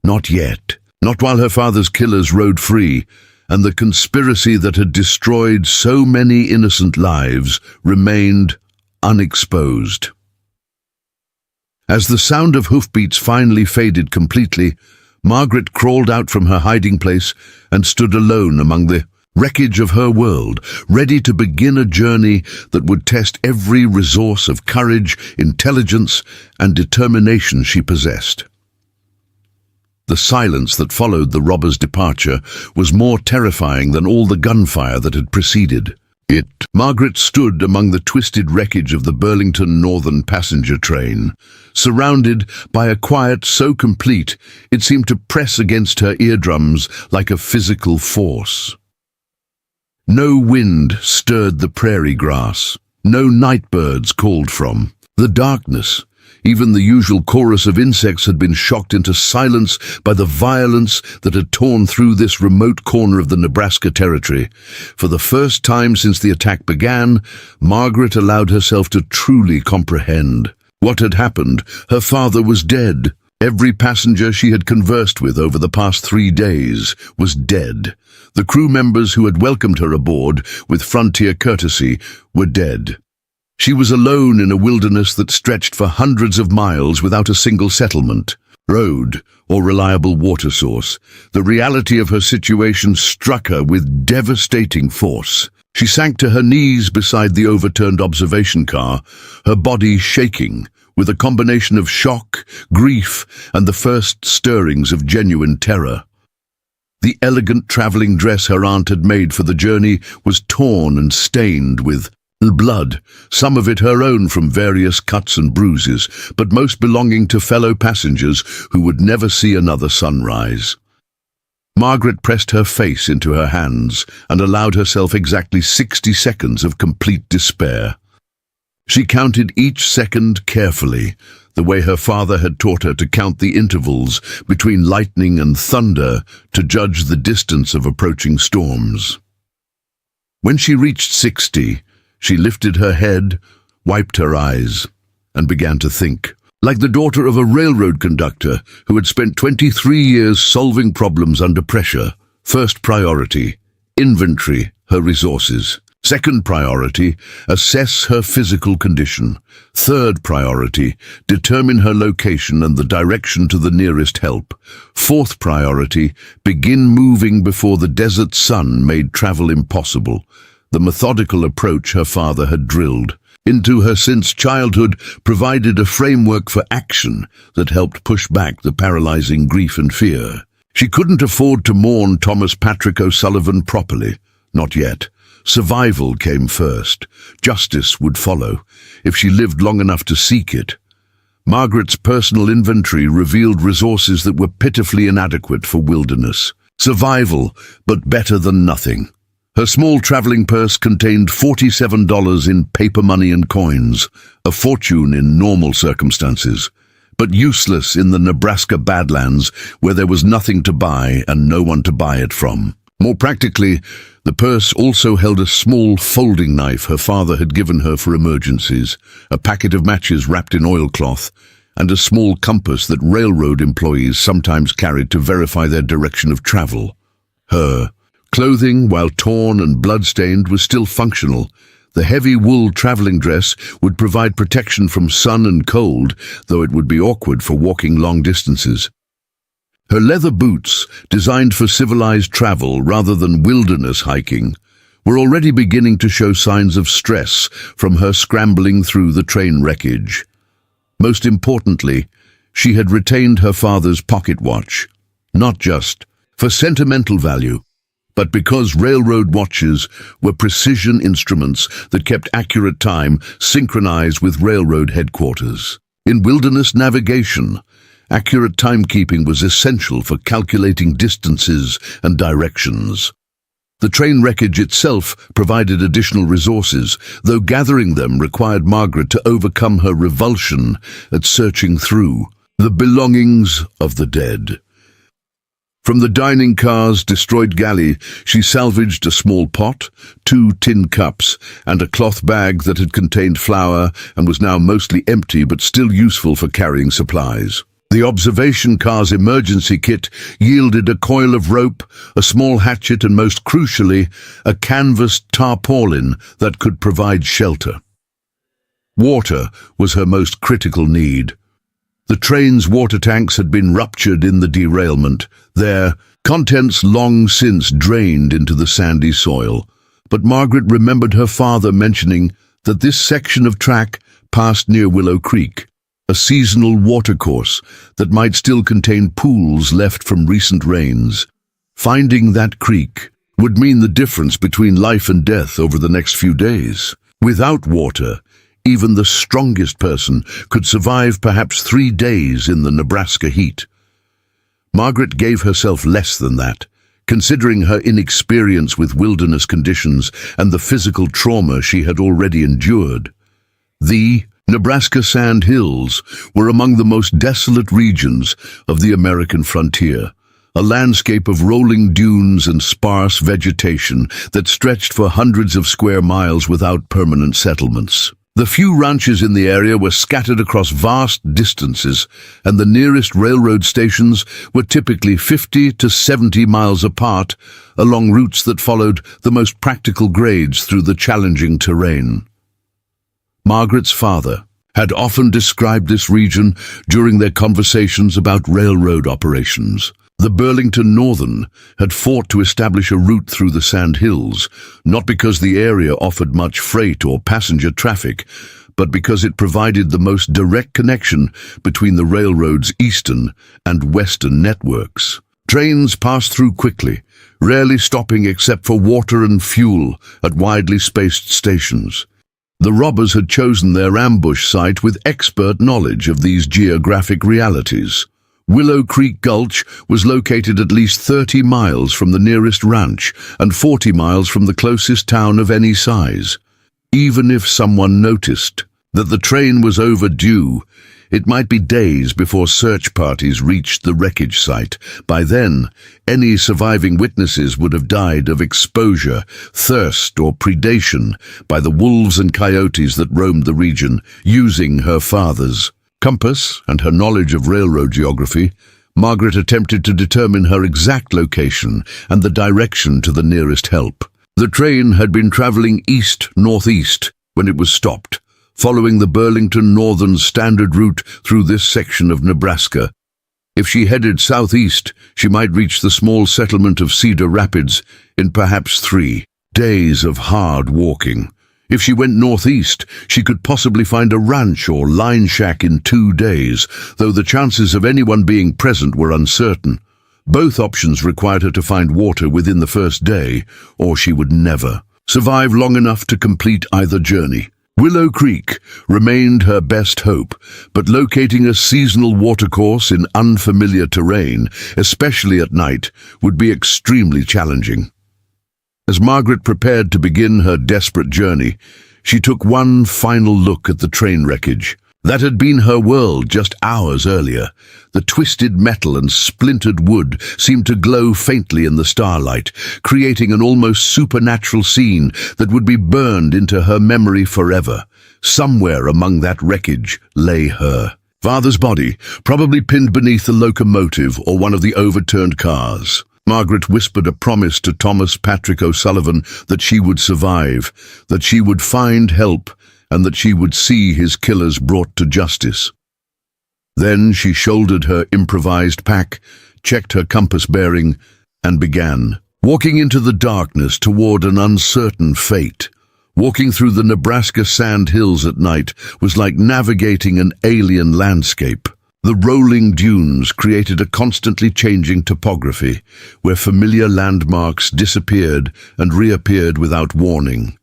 Not yet. Not while her father's killers rode free, and the conspiracy that had destroyed so many innocent lives remained unexposed. As the sound of hoofbeats finally faded completely, Margaret crawled out from her hiding place and stood alone among the wreckage of her world, ready to begin a journey that would test every resource of courage, intelligence, and determination she possessed. The silence that followed the robbers' departure was more terrifying than all the gunfire that had preceded it. Margaret stood among the twisted wreckage of the Burlington Northern passenger train, surrounded by a quiet so complete it seemed to press against her eardrums like a physical force. No wind stirred the prairie grass. No night birds called from. The darkness, even the usual chorus of insects, had been shocked into silence by the violence that had torn through this remote corner of the Nebraska Territory. For the first time since the attack began, Margaret allowed herself to truly comprehend what had happened. Her father was dead. Every passenger she had conversed with over the past 3 days was dead. The crew members who had welcomed her aboard with frontier courtesy were dead. She was alone in a wilderness that stretched for hundreds of miles without a single settlement, road, or reliable water source. The reality of her situation struck her with devastating force. She sank to her knees beside the overturned observation car, her body shaking with a combination of shock, grief, and the first stirrings of genuine terror. The elegant traveling dress her aunt had made for the journey was torn and stained with blood, some of it her own from various cuts and bruises, but most belonging to fellow passengers who would never see another sunrise. Margaret pressed her face into her hands and allowed herself exactly 60 seconds of complete despair. She counted each second carefully, the way her father had taught her to count the intervals between lightning and thunder to judge the distance of approaching storms. When she reached 60, she lifted her head, wiped her eyes, and began to think. Like the daughter of a railroad conductor who had spent 23 years solving problems under pressure. First priority, inventory her resources. Second priority, assess her physical condition. Third priority, determine her location and the direction to the nearest help. Fourth priority, begin moving before the desert sun made travel impossible. The methodical approach her father had drilled into her since childhood provided a framework for action that helped push back the paralyzing grief and fear. She couldn't afford to mourn Thomas Patrick O'Sullivan properly, not yet. Survival came first. Justice would follow, if she lived long enough to seek it. Margaret's personal inventory revealed resources that were pitifully inadequate for wilderness. Survival, but better than nothing. Her small traveling purse contained $47 in paper money and coins, a fortune in normal circumstances, but useless in the Nebraska Badlands where there was nothing to buy and no one to buy it from. More practically, the purse also held a small folding knife her father had given her for emergencies, a packet of matches wrapped in oilcloth, and a small compass that railroad employees sometimes carried to verify their direction of travel. Her clothing, while torn and blood-stained, was still functional. The heavy wool traveling dress would provide protection from sun and cold, though it would be awkward for walking long distances. Her leather boots, designed for civilized travel rather than wilderness hiking, were already beginning to show signs of stress from her scrambling through the train wreckage. Most importantly, she had retained her father's pocket watch, not just for sentimental value, but because railroad watches were precision instruments that kept accurate time synchronized with railroad headquarters. In wilderness navigation, accurate timekeeping was essential for calculating distances and directions. The train wreckage itself provided additional resources, though gathering them required Margaret to overcome her revulsion at searching through the belongings of the dead. From the dining car's destroyed galley, she salvaged a small pot, 2 tin cups, and a cloth bag that had contained flour and was now mostly empty but still useful for carrying supplies. The observation car's emergency kit yielded a coil of rope, a small hatchet, and most crucially, a canvas tarpaulin that could provide shelter. Water was her most critical need. The train's water tanks had been ruptured in the derailment, their contents long since drained into the sandy soil. But Margaret remembered her father mentioning that this section of track passed near Willow Creek, a seasonal watercourse that might still contain pools left from recent rains. Finding that creek would mean the difference between life and death over the next few days. Without water, even the strongest person could survive perhaps 3 days in the Nebraska heat. Margaret gave herself less than that, considering her inexperience with wilderness conditions and the physical trauma she had already endured. The Nebraska Sand Hills were among the most desolate regions of the American frontier, a landscape of rolling dunes and sparse vegetation that stretched for hundreds of square miles without permanent settlements. The few ranches in the area were scattered across vast distances, and the nearest railroad stations were typically 50 to 70 miles apart, along routes that followed the most practical grades through the challenging terrain. Margaret's father had often described this region during their conversations about railroad operations. The Burlington Northern had fought to establish a route through the Sand Hills, not because the area offered much freight or passenger traffic, but because it provided the most direct connection between the railroad's eastern and western networks. Trains passed through quickly, rarely stopping except for water and fuel at widely spaced stations. The robbers had chosen their ambush site with expert knowledge of these geographic realities. Willow Creek Gulch was located at least 30 miles from the nearest ranch and 40 miles from the closest town of any size. Even if someone noticed that the train was overdue, it might be days before search parties reached the wreckage site. By then, any surviving witnesses would have died of exposure, thirst, or predation by the wolves and coyotes that roamed the region. Using her father's compass and her knowledge of railroad geography, Margaret attempted to determine her exact location and the direction to the nearest help. The train had been traveling east-northeast when it was stopped, following the Burlington Northern standard route through this section of Nebraska. If she headed southeast, she might reach the small settlement of Cedar Rapids in perhaps 3 days of hard walking. If she went northeast, she could possibly find a ranch or line shack in 2 days, though the chances of anyone being present were uncertain. Both options required her to find water within the first day, or she would never survive long enough to complete either journey. Willow Creek remained her best hope, but locating a seasonal watercourse in unfamiliar terrain, especially at night, would be extremely challenging. As Margaret prepared to begin her desperate journey, she took one final look at the train wreckage. That had been her world just hours earlier. The twisted metal and splintered wood seemed to glow faintly in the starlight, creating an almost supernatural scene that would be burned into her memory forever. Somewhere among that wreckage lay her father's body, probably pinned beneath the locomotive or one of the overturned cars. Margaret whispered a promise to Thomas Patrick O'Sullivan that she would survive, that she would find help, and that she would see his killers brought to justice. Then she shouldered her improvised pack, checked her compass bearing, and began, walking into the darkness toward an uncertain fate. Walking through the Nebraska sand hills at night was like navigating an alien landscape. The rolling dunes created a constantly changing topography, where familiar landmarks disappeared and reappeared without warning.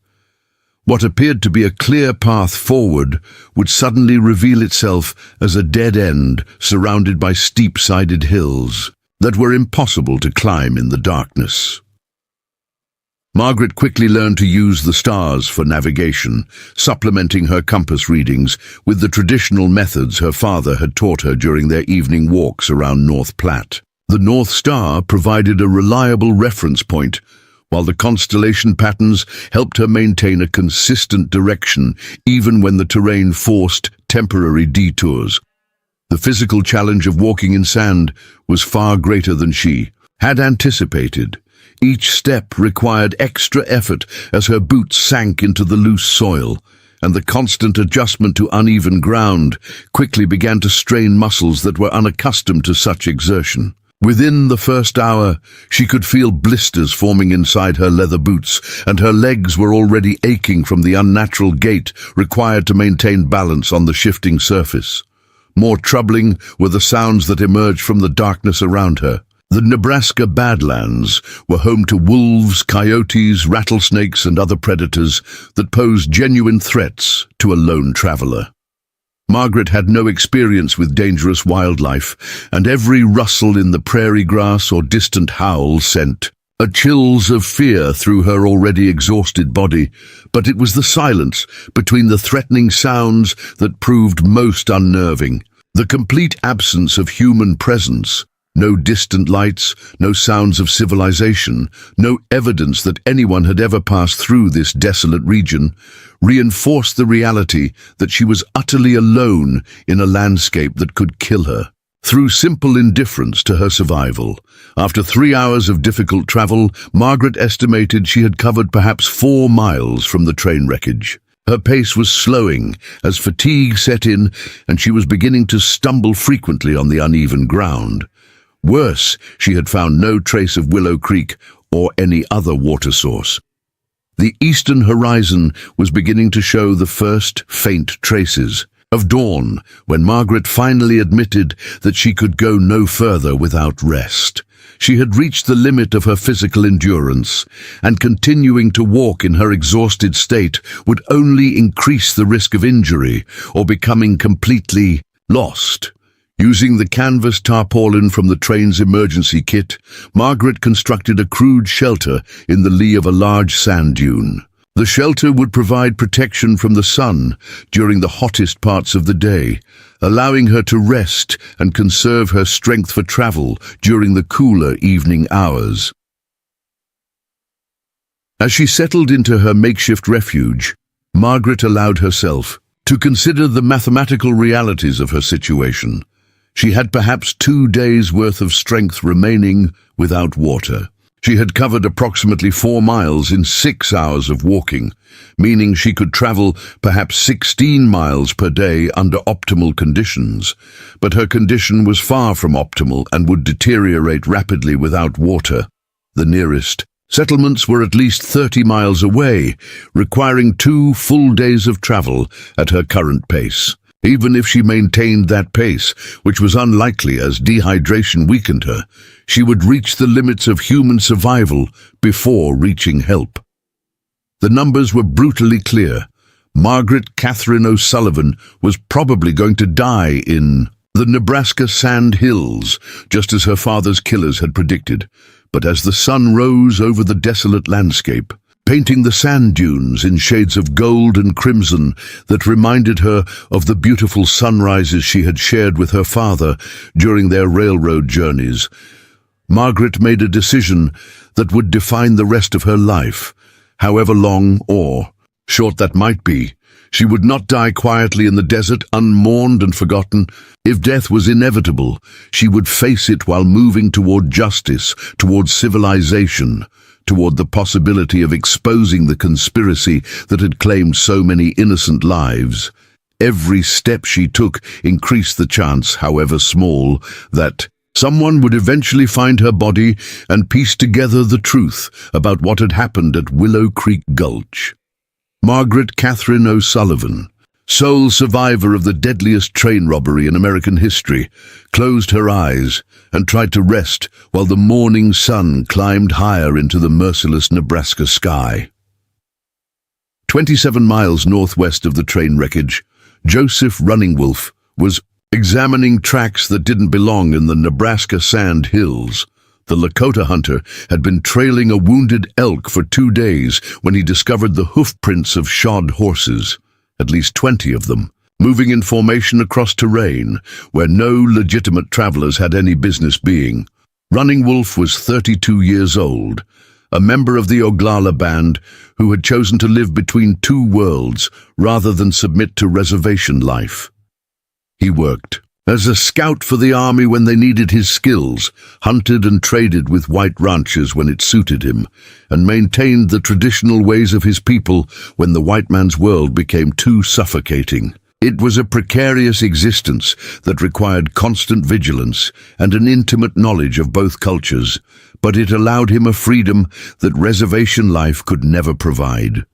What appeared to be a clear path forward would suddenly reveal itself as a dead end surrounded by steep-sided hills that were impossible to climb in the darkness. Margaret quickly learned to use the stars for navigation, supplementing her compass readings with the traditional methods her father had taught her during their evening walks around North Platte. The North Star provided a reliable reference point, while the constellation patterns helped her maintain a consistent direction even when the terrain forced temporary detours. The physical challenge of walking in sand was far greater than she had anticipated. Each step required extra effort as her boots sank into the loose soil, and the constant adjustment to uneven ground quickly began to strain muscles that were unaccustomed to such exertion. Within the first hour, she could feel blisters forming inside her leather boots, and her legs were already aching from the unnatural gait required to maintain balance on the shifting surface. More troubling were the sounds that emerged from the darkness around her. The Nebraska Badlands were home to wolves, coyotes, rattlesnakes, and other predators that posed genuine threats to a lone traveler. Margaret had no experience with dangerous wildlife, and every rustle in the prairie grass or distant howl sent chills of fear through her already exhausted body. But it was the silence between the threatening sounds that proved most unnerving. The complete absence of human presence. No distant lights, no sounds of civilization, no evidence that anyone had ever passed through this desolate region, reinforced the reality that she was utterly alone in a landscape that could kill her. Through simple indifference to her survival, after 3 hours of difficult travel, Margaret estimated she had covered perhaps 4 miles from the train wreckage. Her pace was slowing as fatigue set in, and she was beginning to stumble frequently on the uneven ground. Worse, she had found no trace of Willow Creek or any other water source. The eastern horizon was beginning to show the first faint traces of dawn when Margaret finally admitted that she could go no further without rest. She had reached the limit of her physical endurance, and continuing to walk in her exhausted state would only increase the risk of injury or becoming completely lost. Using the canvas tarpaulin from the train's emergency kit, Margaret constructed a crude shelter in the lee of a large sand dune. The shelter would provide protection from the sun during the hottest parts of the day, allowing her to rest and conserve her strength for travel during the cooler evening hours. As she settled into her makeshift refuge, Margaret allowed herself to consider the mathematical realities of her situation. She had perhaps 2 days' worth of strength remaining without water. She had covered approximately 4 miles in 6 hours of walking, meaning she could travel perhaps 16 miles per day under optimal conditions. But her condition was far from optimal and would deteriorate rapidly without water. The nearest settlements were at least 30 miles away, requiring 2 full days of travel at her current pace. Even if she maintained that pace, which was unlikely as dehydration weakened her, she would reach the limits of human survival before reaching help. The numbers were brutally clear. Margaret Catherine O'Sullivan was probably going to die in the Nebraska sand hills, just as her father's killers had predicted. But as the sun rose over the desolate landscape, painting the sand dunes in shades of gold and crimson that reminded her of the beautiful sunrises she had shared with her father during their railroad journeys, Margaret made a decision that would define the rest of her life. However long or short that might be, she would not die quietly in the desert, unmourned and forgotten. If death was inevitable, she would face it while moving toward justice, toward civilization, toward the possibility of exposing the conspiracy that had claimed so many innocent lives. Every step she took increased the chance, however small, that someone would eventually find her body and piece together the truth about what had happened at Willow Creek Gulch. Margaret Catherine O'Sullivan, sole survivor of the deadliest train robbery in American history, closed her eyes and tried to rest while the morning sun climbed higher into the merciless Nebraska sky. 27 miles northwest of the train wreckage, Joseph Running Wolf was examining tracks that didn't belong in the Nebraska sand hills. The Lakota hunter had been trailing a wounded elk for 2 days when he discovered the hoof prints of shod horses, at least 20 of them, moving in formation across terrain where no legitimate travelers had any business being. Running Wolf was 32 years old, a member of the Oglala band who had chosen to live between two worlds rather than submit to reservation life. He worked as a scout for the army when they needed his skills, hunted and traded with white ranchers when it suited him, and maintained the traditional ways of his people when the white man's world became too suffocating. It was a precarious existence that required constant vigilance and an intimate knowledge of both cultures, but it allowed him a freedom that reservation life could never provide.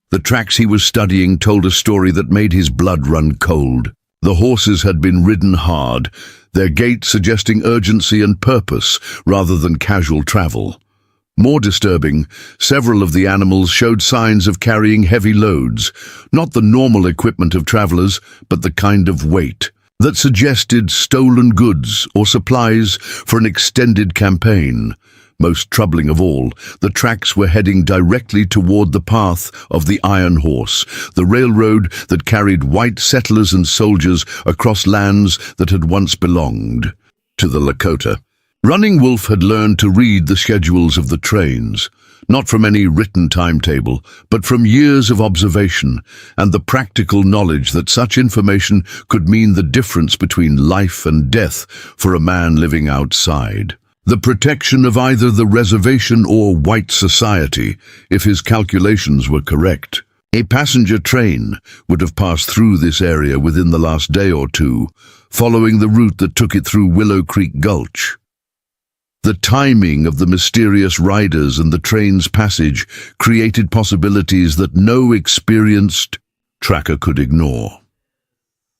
The tracks he was studying told a story that made his blood run cold. The horses had been ridden hard, their gait suggesting urgency and purpose rather than casual travel. More disturbing, several of the animals showed signs of carrying heavy loads, not the normal equipment of travelers, but the kind of weight that suggested stolen goods or supplies for an extended campaign. Most troubling of all, the tracks were heading directly toward the path of the Iron Horse, the railroad that carried white settlers and soldiers across lands that had once belonged to the Lakota. Running Wolf had learned to read the schedules of the trains, not from any written timetable, but from years of observation and the practical knowledge that such information could mean the difference between life and death for a man living outside. The protection of either the reservation or white society, if his calculations were correct. A passenger train would have passed through this area within the last day or two, following the route that took it through Willow Creek Gulch. The timing of the mysterious riders and the train's passage created possibilities that no experienced tracker could ignore.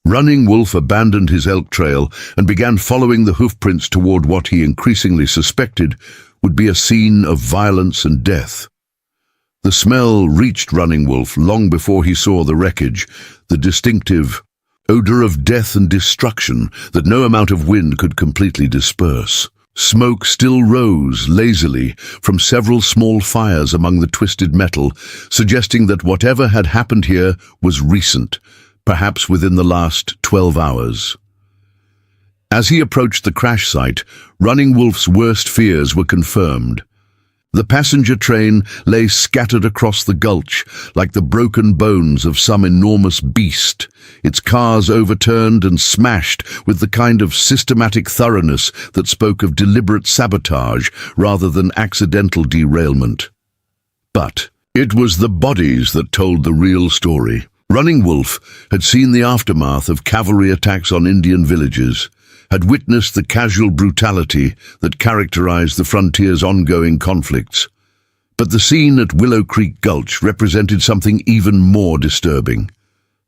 Running Wolf abandoned his elk trail and began following the hoofprints toward what he increasingly suspected would be a scene of violence and death. The smell reached Running Wolf long before he saw the wreckage, the distinctive odor of death and destruction that no amount of wind could completely disperse. Smoke still rose lazily from several small fires among the twisted metal, suggesting that whatever had happened here was recent, perhaps within the last 12 hours. As he approached the crash site, Running Wolf's worst fears were confirmed. The passenger train lay scattered across the gulch like the broken bones of some enormous beast, its cars overturned and smashed with the kind of systematic thoroughness that spoke of deliberate sabotage rather than accidental derailment. But it was the bodies that told the real story. Running Wolf had seen the aftermath of cavalry attacks on Indian villages, had witnessed the casual brutality that characterized the frontier's ongoing conflicts. But the scene at Willow Creek Gulch represented something even more disturbing.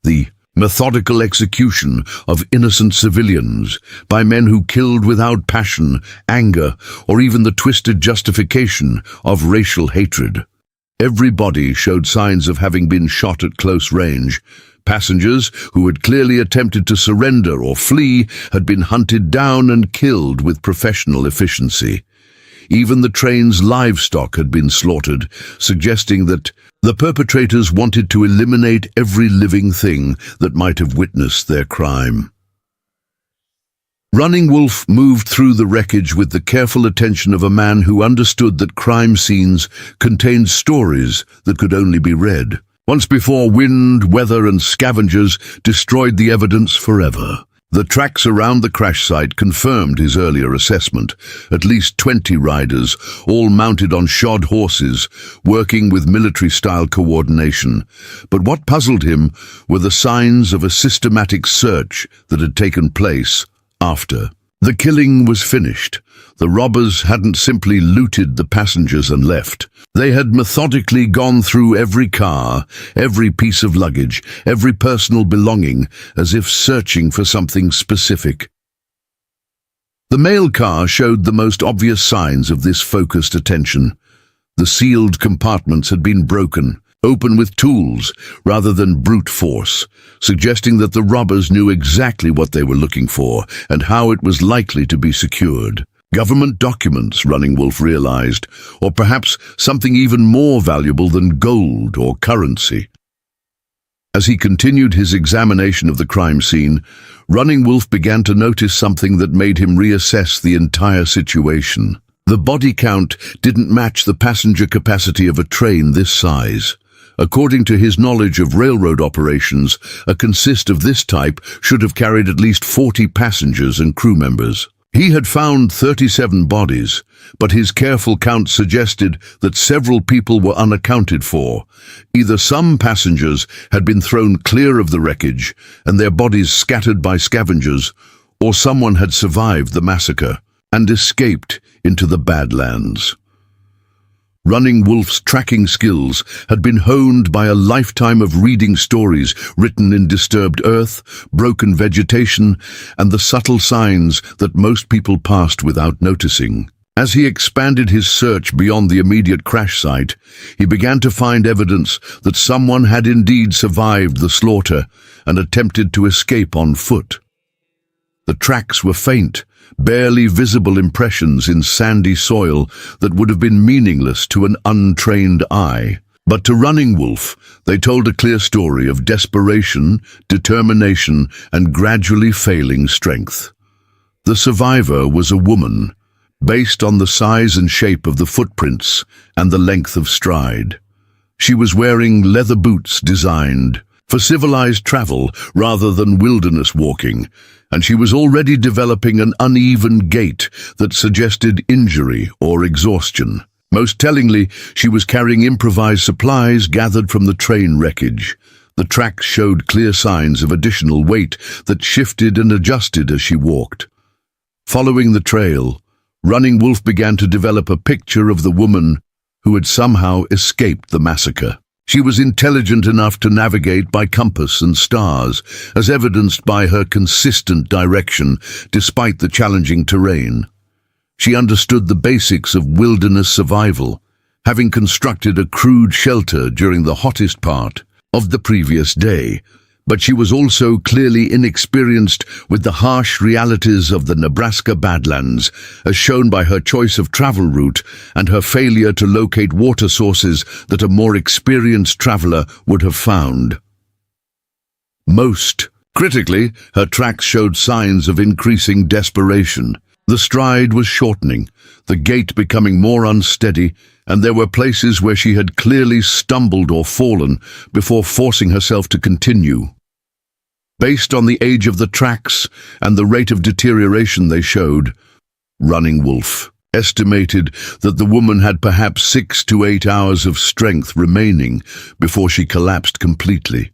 The methodical execution of innocent civilians by men who killed without passion, anger, or even the twisted justification of racial hatred. Every body showed signs of having been shot at close range. Passengers who had clearly attempted to surrender or flee had been hunted down and killed with professional efficiency. Even the train's livestock had been slaughtered, suggesting that the perpetrators wanted to eliminate every living thing that might have witnessed their crime. Running Wolf moved through the wreckage with the careful attention of a man who understood that crime scenes contained stories that could only be read. Once before, wind, weather, and scavengers destroyed the evidence forever. The tracks around the crash site confirmed his earlier assessment. At least 20 riders, all mounted on shod horses, working with military-style coordination. But what puzzled him were the signs of a systematic search that had taken place after. The killing was finished. The robbers hadn't simply looted the passengers and left. They had methodically gone through every car, every piece of luggage, every personal belonging, as if searching for something specific. The mail car showed the most obvious signs of this focused attention. The sealed compartments had been broken, open with tools rather than brute force, suggesting that the robbers knew exactly what they were looking for and how it was likely to be secured. Government documents, Running Wolf realized, or perhaps something even more valuable than gold or currency. As he continued his examination of the crime scene, Running Wolf began to notice something that made him reassess the entire situation. The body count didn't match the passenger capacity of a train this size. According to his knowledge of railroad operations, a consist of this type should have carried at least 40 passengers and crew members. He had found 37 bodies, but his careful count suggested that several people were unaccounted for. Either some passengers had been thrown clear of the wreckage and their bodies scattered by scavengers, or someone had survived the massacre and escaped into the Badlands. Running Wolf's tracking skills had been honed by a lifetime of reading stories written in disturbed earth, broken vegetation, and the subtle signs that most people passed without noticing. As he expanded his search beyond the immediate crash site, he began to find evidence that someone had indeed survived the slaughter and attempted to escape on foot. The tracks were faint, barely visible impressions in sandy soil that would have been meaningless to an untrained eye. But to Running Wolf, they told a clear story of desperation, determination, and gradually failing strength. The survivor was a woman, based on the size and shape of the footprints and the length of stride. She was wearing leather boots designed for civilized travel rather than wilderness walking, and she was already developing an uneven gait that suggested injury or exhaustion. Most tellingly, she was carrying improvised supplies gathered from the train wreckage. The tracks showed clear signs of additional weight that shifted and adjusted as she walked. Following the trail, Running Wolf began to develop a picture of the woman who had somehow escaped the massacre. She was intelligent enough to navigate by compass and stars, as evidenced by her consistent direction despite the challenging terrain. She understood the basics of wilderness survival, having constructed a crude shelter during the hottest part of the previous day, but she was also clearly inexperienced with the harsh realities of the Nebraska Badlands, as shown by her choice of travel route and her failure to locate water sources that a more experienced traveler would have found. Most critically, her tracks showed signs of increasing desperation. The stride was shortening, the gait becoming more unsteady, and there were places where she had clearly stumbled or fallen before forcing herself to continue. Based on the age of the tracks and the rate of deterioration they showed, Running Wolf estimated that the woman had perhaps 6 to 8 hours of strength remaining before she collapsed completely.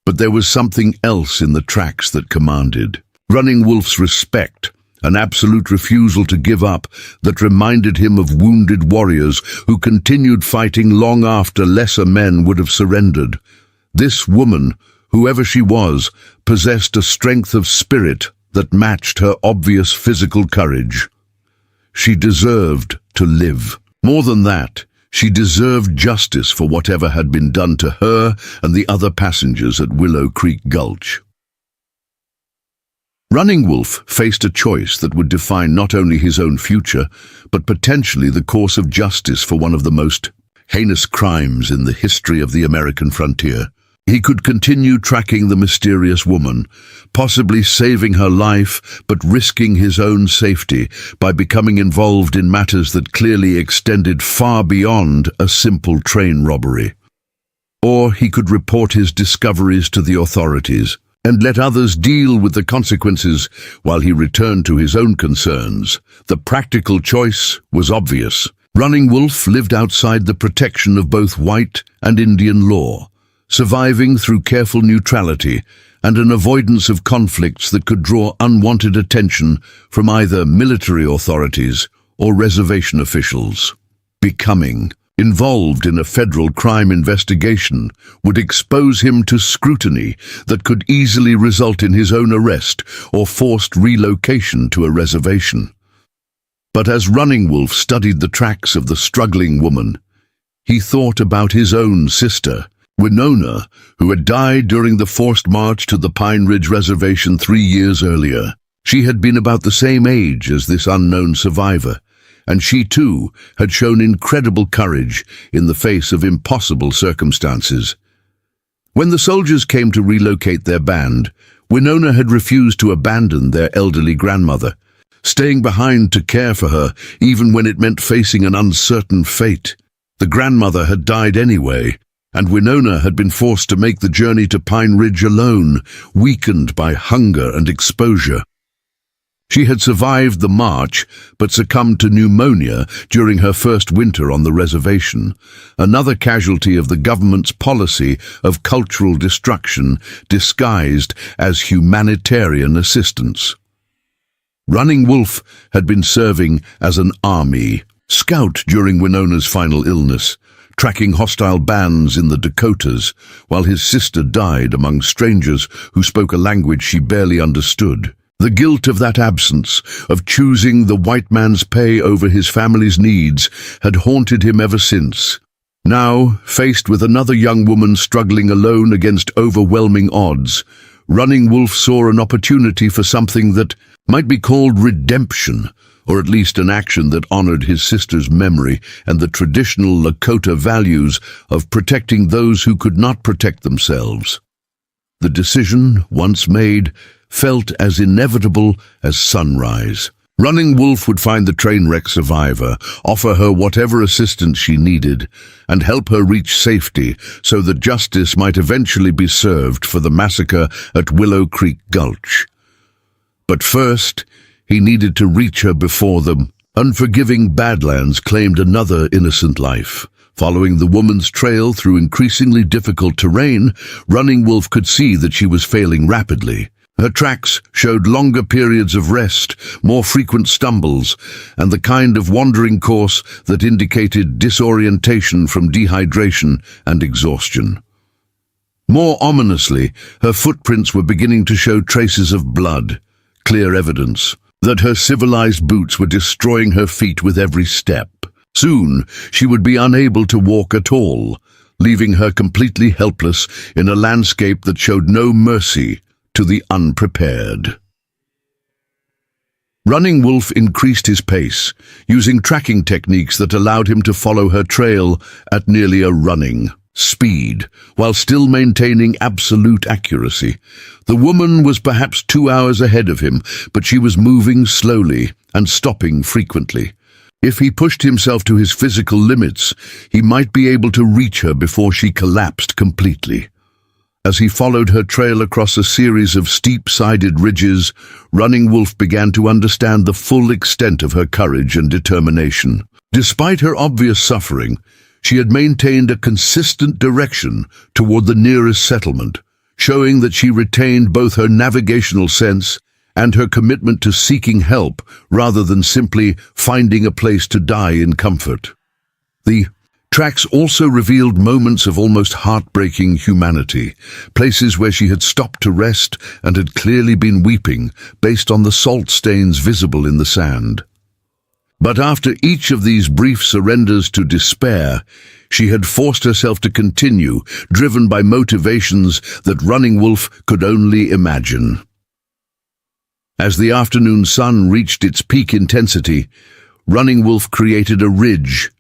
But there was something else in the tracks that commanded Running Wolf's respect, an absolute refusal to give up that reminded him of wounded warriors who continued fighting long after lesser men would have surrendered. This woman, whoever she was, possessed a strength of spirit that matched her obvious physical courage. She deserved to live. More than that, She deserved justice for whatever had been done to her and the other passengers at Willow Creek Gulch. Running Wolf faced a choice that would define not only his own future, but potentially the course of justice for one of the most heinous crimes in the history of the American frontier. He could continue tracking the mysterious woman, possibly saving her life, but risking his own safety by becoming involved in matters that clearly extended far beyond a simple train robbery. Or he could report his discoveries to the authorities and let others deal with the consequences while he returned to his own concerns. The practical choice was obvious. Running Wolf lived outside the protection of both white and Indian law, surviving through careful neutrality and an avoidance of conflicts that could draw unwanted attention from either military authorities or reservation officials. Becoming involved in a federal crime investigation would expose him to scrutiny that could easily result in his own arrest or forced relocation to a reservation. But as Running Wolf studied the tracks of the struggling woman, he thought about his own sister, Winona, who had died during the forced march to the Pine Ridge Reservation 3 years earlier. She had been about the same age as this unknown survivor, and she too had shown incredible courage in the face of impossible circumstances. When the soldiers came to relocate their band, Winona had refused to abandon their elderly grandmother, staying behind to care for her even when it meant facing an uncertain fate. The grandmother had died anyway, and Winona had been forced to make the journey to Pine Ridge alone, weakened by hunger and exposure. She had survived the march, but succumbed to pneumonia during her first winter on the reservation, another casualty of the government's policy of cultural destruction disguised as humanitarian assistance. Running Wolf had been serving as an army scout during Winona's final illness, tracking hostile bands in the Dakotas, while his sister died among strangers who spoke a language she barely understood. The guilt of that absence, of choosing the white man's pay over his family's needs, had haunted him ever since. Now, faced with another young woman struggling alone against overwhelming odds, Running Wolf saw an opportunity for something that might be called redemption, or at least an action that honored his sister's memory and the traditional Lakota values of protecting those who could not protect themselves. The decision, once made, felt as inevitable as sunrise. Running Wolf would find the train wreck survivor, offer her whatever assistance she needed, and help her reach safety so that justice might eventually be served for the massacre at Willow Creek Gulch. But first, he needed to reach her before the unforgiving Badlands claimed another innocent life. Following the woman's trail through increasingly difficult terrain, Running Wolf could see that she was failing rapidly. Her tracks showed longer periods of rest, more frequent stumbles, and the kind of wandering course that indicated disorientation from dehydration and exhaustion. More ominously, her footprints were beginning to show traces of blood, clear evidence that her civilized boots were destroying her feet with every step. Soon, she would be unable to walk at all, leaving her completely helpless in a landscape that showed no mercy to the unprepared. Running Wolf increased his pace, using tracking techniques that allowed him to follow her trail at nearly a running speed, while still maintaining absolute accuracy. The woman was perhaps 2 hours ahead of him, but she was moving slowly and stopping frequently. If he pushed himself to his physical limits, he might be able to reach her before she collapsed completely. As he followed her trail across a series of steep-sided ridges, Running Wolf began to understand the full extent of her courage and determination. Despite her obvious suffering, she had maintained a consistent direction toward the nearest settlement, showing that she retained both her navigational sense and her commitment to seeking help rather than simply finding a place to die in comfort. The tracks also revealed moments of almost heartbreaking humanity, places where she had stopped to rest and had clearly been weeping based on the salt stains visible in the sand. But after each of these brief surrenders to despair, she had forced herself to continue, driven by motivations that Running Wolf could only imagine. As the afternoon sun reached its peak intensity, Running Wolf created a ridge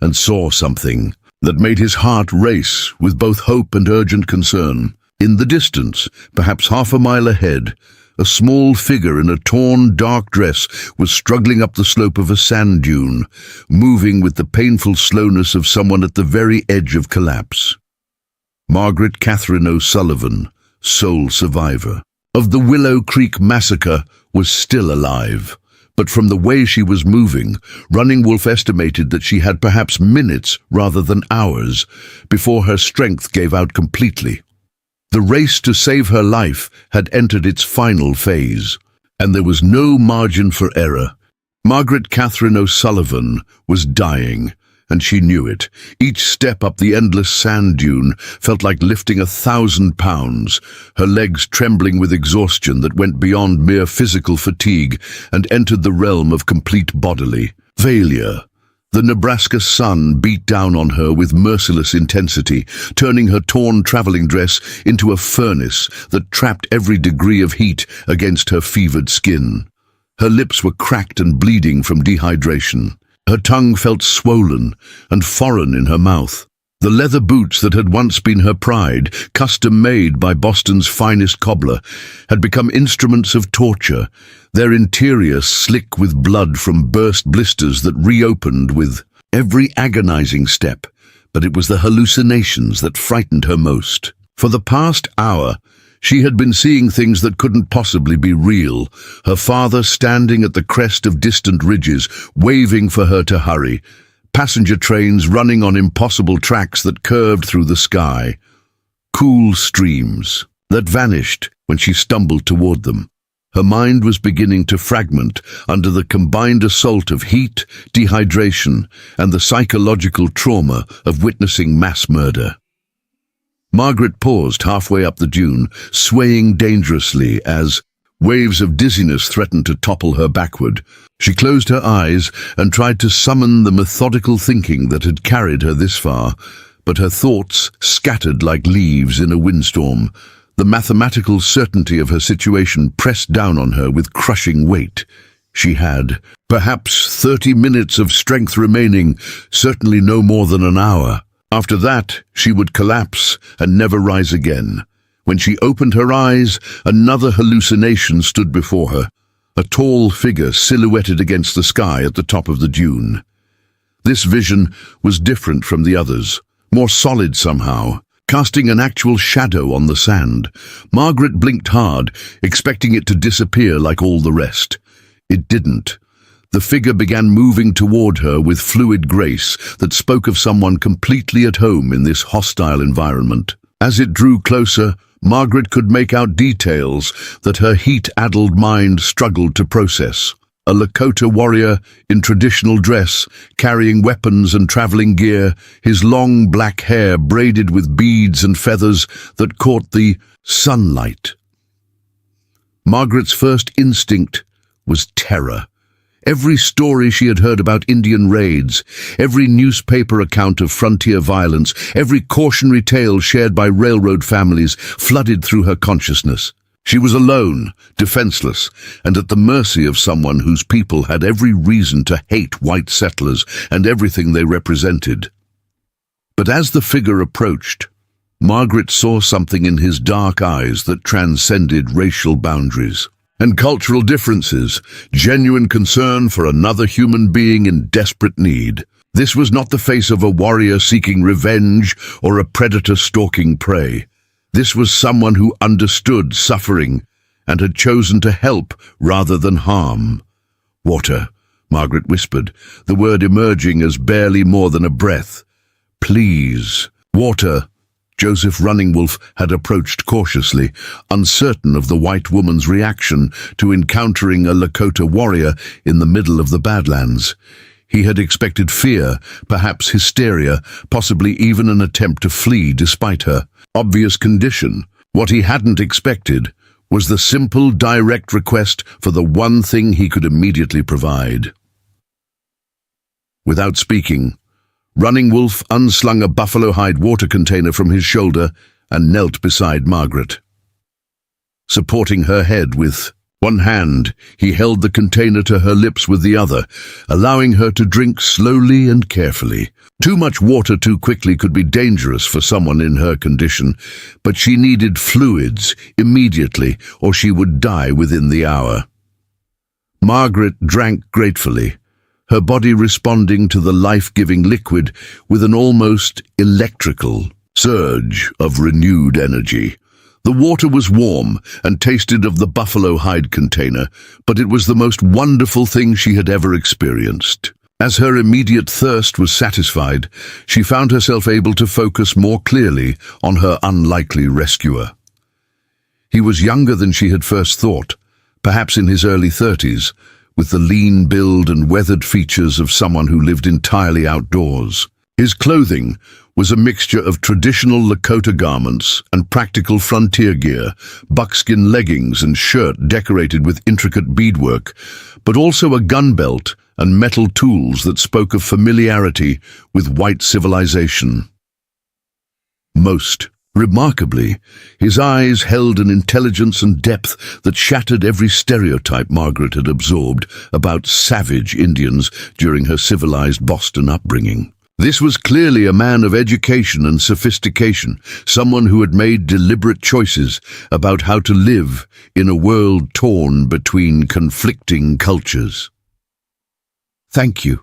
and saw something that made his heart race with both hope and urgent concern. In the distance, perhaps half a mile ahead, a small figure in a torn, dark dress was struggling up the slope of a sand dune, moving with the painful slowness of someone at the very edge of collapse. Margaret Catherine O'Sullivan, sole survivor of the Willow Creek massacre, was still alive. But from the way she was moving, Running Wolf estimated that she had perhaps minutes rather than hours before her strength gave out completely. The race to save her life had entered its final phase, and there was no margin for error. Margaret Catherine O'Sullivan was dying, and she knew it. Each step up the endless sand dune felt like lifting 1,000 pounds, her legs trembling with exhaustion that went beyond mere physical fatigue and entered the realm of complete bodily failure. The Nebraska sun beat down on her with merciless intensity, turning her torn traveling dress into a furnace that trapped every degree of heat against her fevered skin. Her lips were cracked and bleeding from dehydration. Her tongue felt swollen and foreign in her mouth. The leather boots that had once been her pride, custom-made by Boston's finest cobbler, had become instruments of torture, their interior slick with blood from burst blisters that reopened with every agonizing step. But it was the hallucinations that frightened her most. For the past hour, she had been seeing things that couldn't possibly be real, her father standing at the crest of distant ridges, waving for her to hurry, passenger trains running on impossible tracks that curved through the sky, cool streams that vanished when she stumbled toward them. Her mind was beginning to fragment under the combined assault of heat, dehydration, and the psychological trauma of witnessing mass murder. Margaret paused halfway up the dune, swaying dangerously as waves of dizziness threatened to topple her backward. She closed her eyes and tried to summon the methodical thinking that had carried her this far, but her thoughts scattered like leaves in a windstorm. The mathematical certainty of her situation pressed down on her with crushing weight. She had perhaps 30 minutes of strength remaining, certainly no more than an hour. After that, she would collapse and never rise again. When she opened her eyes, another hallucination stood before her, a tall figure silhouetted against the sky at the top of the dune. This vision was different from the others, more solid somehow, casting an actual shadow on the sand. Margaret blinked hard, expecting it to disappear like all the rest. It didn't. The figure began moving toward her with fluid grace that spoke of someone completely at home in this hostile environment. As it drew closer, Margaret could make out details that her heat-addled mind struggled to process. A Lakota warrior in traditional dress, carrying weapons and traveling gear, his long black hair braided with beads and feathers that caught the sunlight. Margaret's first instinct was terror. Every story she had heard about Indian raids, every newspaper account of frontier violence, every cautionary tale shared by railroad families flooded through her consciousness. She was alone, defenseless, and at the mercy of someone whose people had every reason to hate white settlers and everything they represented. But as the figure approached, Margaret saw something in his dark eyes that transcended racial boundaries and cultural differences, genuine concern for another human being in desperate need. This was not the face of a warrior seeking revenge or a predator stalking prey. This was someone who understood suffering and had chosen to help rather than harm. "Water," Margaret whispered, the word emerging as barely more than a breath. "Please." "Water." Joseph Running Wolf had approached cautiously, uncertain of the white woman's reaction to encountering a Lakota warrior in the middle of the Badlands. He had expected fear, perhaps hysteria, possibly even an attempt to flee despite her obvious condition. What he hadn't expected was the simple, direct request for the one thing he could immediately provide. Without speaking, Running Wolf unslung a buffalo hide water container from his shoulder and knelt beside Margaret. Supporting her head with one hand, he held the container to her lips with the other, allowing her to drink slowly and carefully. Too much water too quickly could be dangerous for someone in her condition, but she needed fluids immediately or she would die within the hour. Margaret drank gratefully, her body responding to the life-giving liquid with an almost electrical surge of renewed energy. The water was warm and tasted of the buffalo hide container, but it was the most wonderful thing she had ever experienced. As her immediate thirst was satisfied, she found herself able to focus more clearly on her unlikely rescuer. He was younger than she had first thought, perhaps in his early 30s, with the lean build and weathered features of someone who lived entirely outdoors. His clothing was a mixture of traditional Lakota garments and practical frontier gear, buckskin leggings and shirt decorated with intricate beadwork, but also a gun belt and metal tools that spoke of familiarity with white civilization. Most remarkably, his eyes held an intelligence and depth that shattered every stereotype Margaret had absorbed about savage Indians during her civilized Boston upbringing. This was clearly a man of education and sophistication, someone who had made deliberate choices about how to live in a world torn between conflicting cultures. "Thank you,"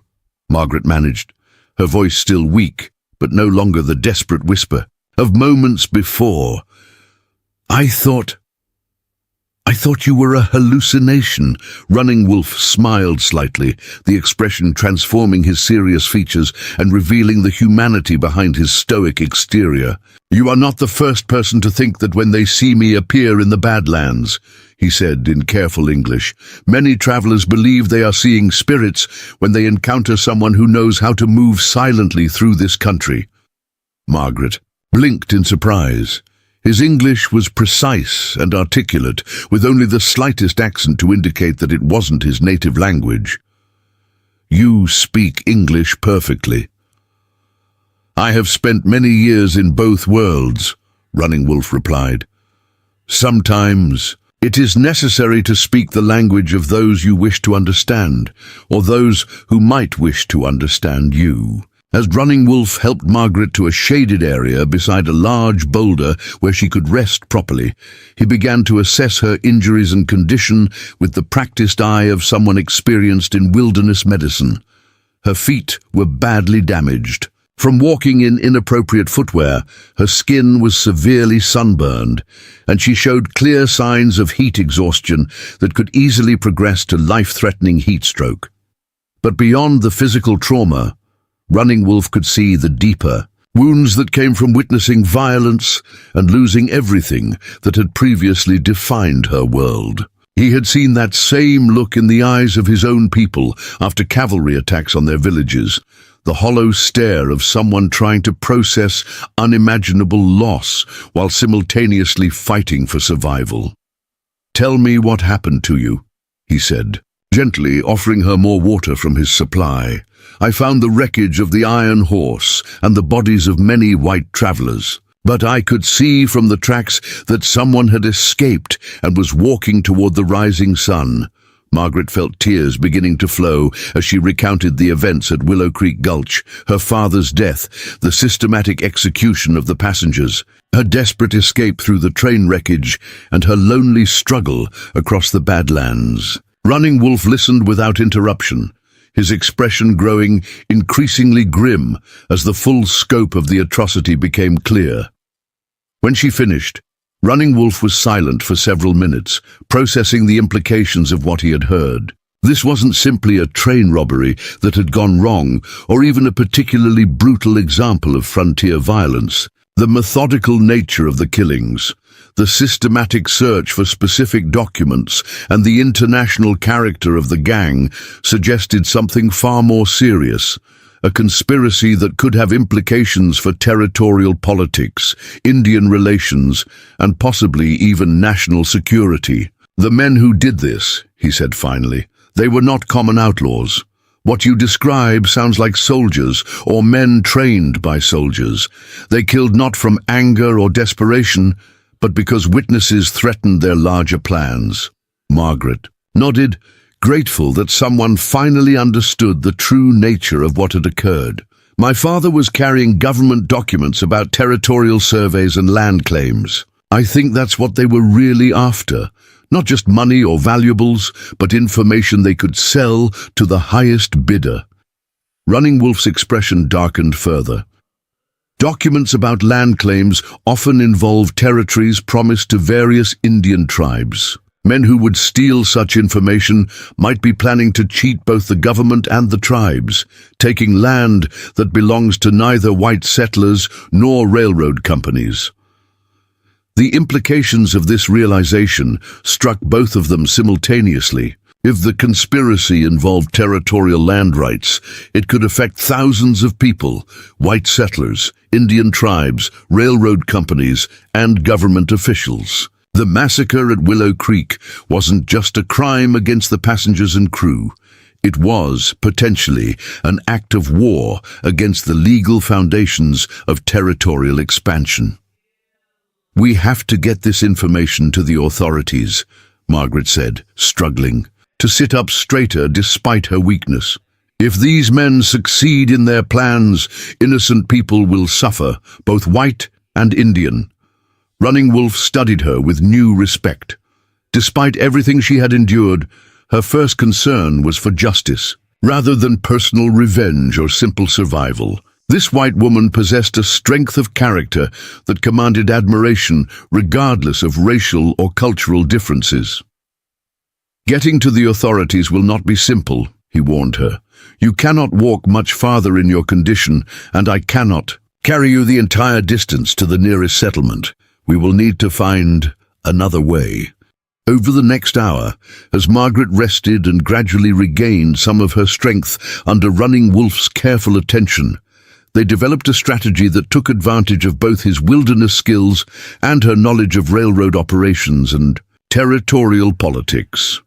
Margaret managed, her voice still weak, but no longer the desperate whisper of moments before. I thought you were a hallucination." Running Wolf smiled slightly, the expression transforming his serious features and revealing the humanity behind his stoic exterior. "You are not the first person to think that when they see me appear in the Badlands," he said in careful English. "Many travelers believe they are seeing spirits when they encounter someone who knows how to move silently through this country." Margaret blinked in surprise. His English was precise and articulate, with only the slightest accent to indicate that it wasn't his native language. "You speak English perfectly." "I have spent many years in both worlds," Running Wolf replied. "Sometimes it is necessary to speak the language of those you wish to understand, or those who might wish to understand you." As Running Wolf helped Margaret to a shaded area beside a large boulder where she could rest properly, he began to assess her injuries and condition with the practiced eye of someone experienced in wilderness medicine. Her feet were badly damaged. From walking in inappropriate footwear, her skin was severely sunburned, and she showed clear signs of heat exhaustion that could easily progress to life-threatening heat stroke. But beyond the physical trauma, Running Wolf could see the deeper wounds that came from witnessing violence and losing everything that had previously defined her world. He had seen that same look in the eyes of his own people after cavalry attacks on their villages, the hollow stare of someone trying to process unimaginable loss while simultaneously fighting for survival. "Tell me what happened to you," he said, gently offering her more water from his supply. "I found the wreckage of the Iron Horse and the bodies of many white travelers, but I could see from the tracks that someone had escaped and was walking toward the rising sun." Margaret felt tears beginning to flow as she recounted the events at Willow Creek Gulch, her father's death, the systematic execution of the passengers, her desperate escape through the train wreckage, and her lonely struggle across the Badlands. Running Wolf listened without interruption, his expression growing increasingly grim as the full scope of the atrocity became clear. When she finished, Running Wolf was silent for several minutes, processing the implications of what he had heard. This wasn't simply a train robbery that had gone wrong, or even a particularly brutal example of frontier violence. The methodical nature of the killings, the systematic search for specific documents, and the international character of the gang suggested something far more serious, a conspiracy that could have implications for territorial politics, Indian relations, and possibly even national security. "The men who did this," he said finally, "they were not common outlaws. What you describe sounds like soldiers, or men trained by soldiers. They killed not from anger or desperation, but because witnesses threatened their larger plans. Margaret nodded, grateful that someone finally understood the true nature of what had occurred. My father was carrying government documents about territorial surveys and land claims. I think that's what they were really after. Not just money or valuables, but information they could sell to the highest bidder. Running Wolf's expression darkened further. Documents about land claims often involve territories promised to various Indian tribes. Men who would steal such information might be planning to cheat both the government and the tribes, taking land that belongs to neither white settlers nor railroad companies. The implications of this realization struck both of them simultaneously. If the conspiracy involved territorial land rights, it could affect thousands of people, white settlers, Indian tribes, railroad companies, and government officials. The massacre at Willow Creek wasn't just a crime against the passengers and crew. It was, potentially, an act of war against the legal foundations of territorial expansion. "We have to get this information to the authorities," Margaret said, struggling to sit up straighter despite her weakness. "If these men succeed in their plans, innocent people will suffer, both white and Indian." Running Wolf studied her with new respect. Despite everything she had endured, her first concern was for justice, rather than personal revenge or simple survival. This white woman possessed a strength of character that commanded admiration regardless of racial or cultural differences. "Getting to the authorities will not be simple," he warned her. "You cannot walk much farther in your condition, and I cannot carry you the entire distance to the nearest settlement. We will need to find another way." Over the next hour, as Margaret rested and gradually regained some of her strength under Running Wolf's careful attention, they developed a strategy that took advantage of both his wilderness skills and her knowledge of railroad operations and territorial politics.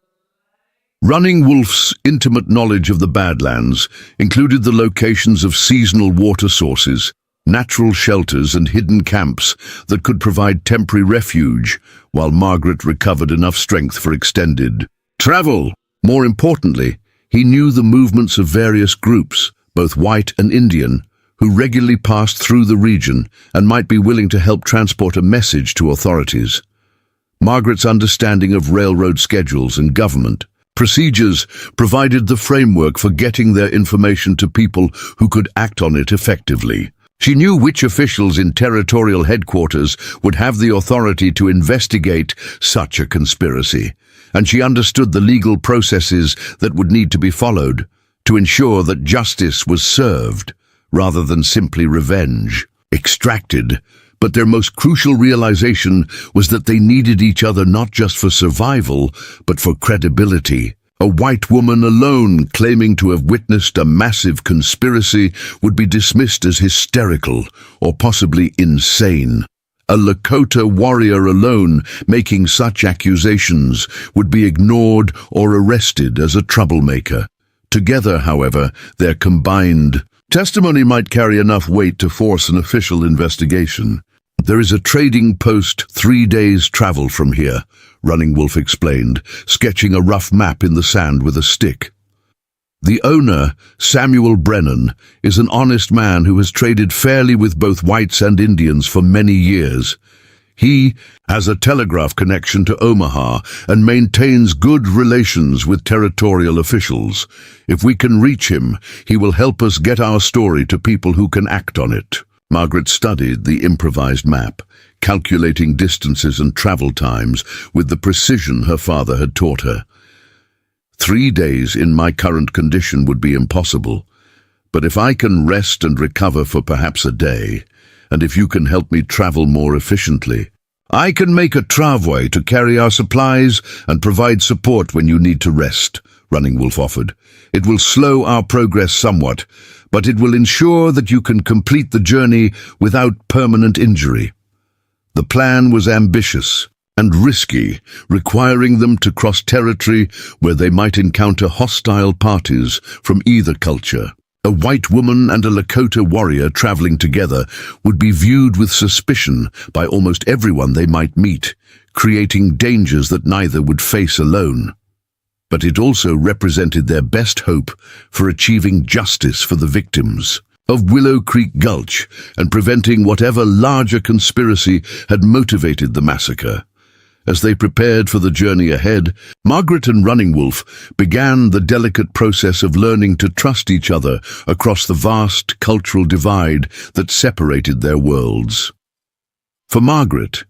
Running Wolf's intimate knowledge of the Badlands included the locations of seasonal water sources, natural shelters and hidden camps that could provide temporary refuge, while Margaret recovered enough strength for extended travel. More importantly, he knew the movements of various groups, both white and Indian, who regularly passed through the region and might be willing to help transport a message to authorities. Margaret's understanding of railroad schedules and government procedures provided the framework for getting their information to people who could act on it effectively. She knew which officials in territorial headquarters would have the authority to investigate such a conspiracy, and she understood the legal processes that would need to be followed to ensure that justice was served, rather than simply revenge extracted. But their most crucial realization was that they needed each other not just for survival, but for credibility. A white woman alone claiming to have witnessed a massive conspiracy would be dismissed as hysterical or possibly insane. A Lakota warrior alone making such accusations would be ignored or arrested as a troublemaker. Together, however, their combined testimony might carry enough weight to force an official investigation. "There is a trading post 3 days' travel from here," Running Wolf explained, sketching a rough map in the sand with a stick. "The owner, Samuel Brennan, is an honest man who has traded fairly with both whites and Indians for many years. He has a telegraph connection to Omaha and maintains good relations with territorial officials. If we can reach him, he will help us get our story to people who can act on it." Margaret studied the improvised map, calculating distances and travel times with the precision her father had taught her. 3 days in my current condition would be impossible, but if I can rest and recover for perhaps a day, and if you can help me travel more efficiently, I can make a tramway to carry our supplies and provide support when you need to rest, Running Wolf offered. It will slow our progress somewhat, but it will ensure that you can complete the journey without permanent injury. The plan was ambitious, and risky, requiring them to cross territory where they might encounter hostile parties from either culture. A white woman and a Lakota warrior traveling together would be viewed with suspicion by almost everyone they might meet, creating dangers that neither would face alone. But it also represented their best hope for achieving justice for the victims of Willow Creek Gulch and preventing whatever larger conspiracy had motivated the massacre. As they prepared for the journey ahead, Margaret and Running Wolf began the delicate process of learning to trust each other across the vast cultural divide that separated their worlds. For Margaret,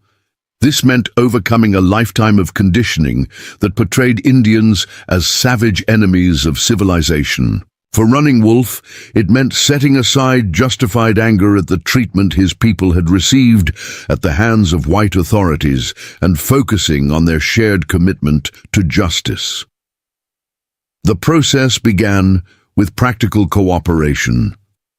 this meant overcoming a lifetime of conditioning that portrayed Indians as savage enemies of civilization. For Running Wolf, it meant setting aside justified anger at the treatment his people had received at the hands of white authorities and focusing on their shared commitment to justice. The process began with practical cooperation.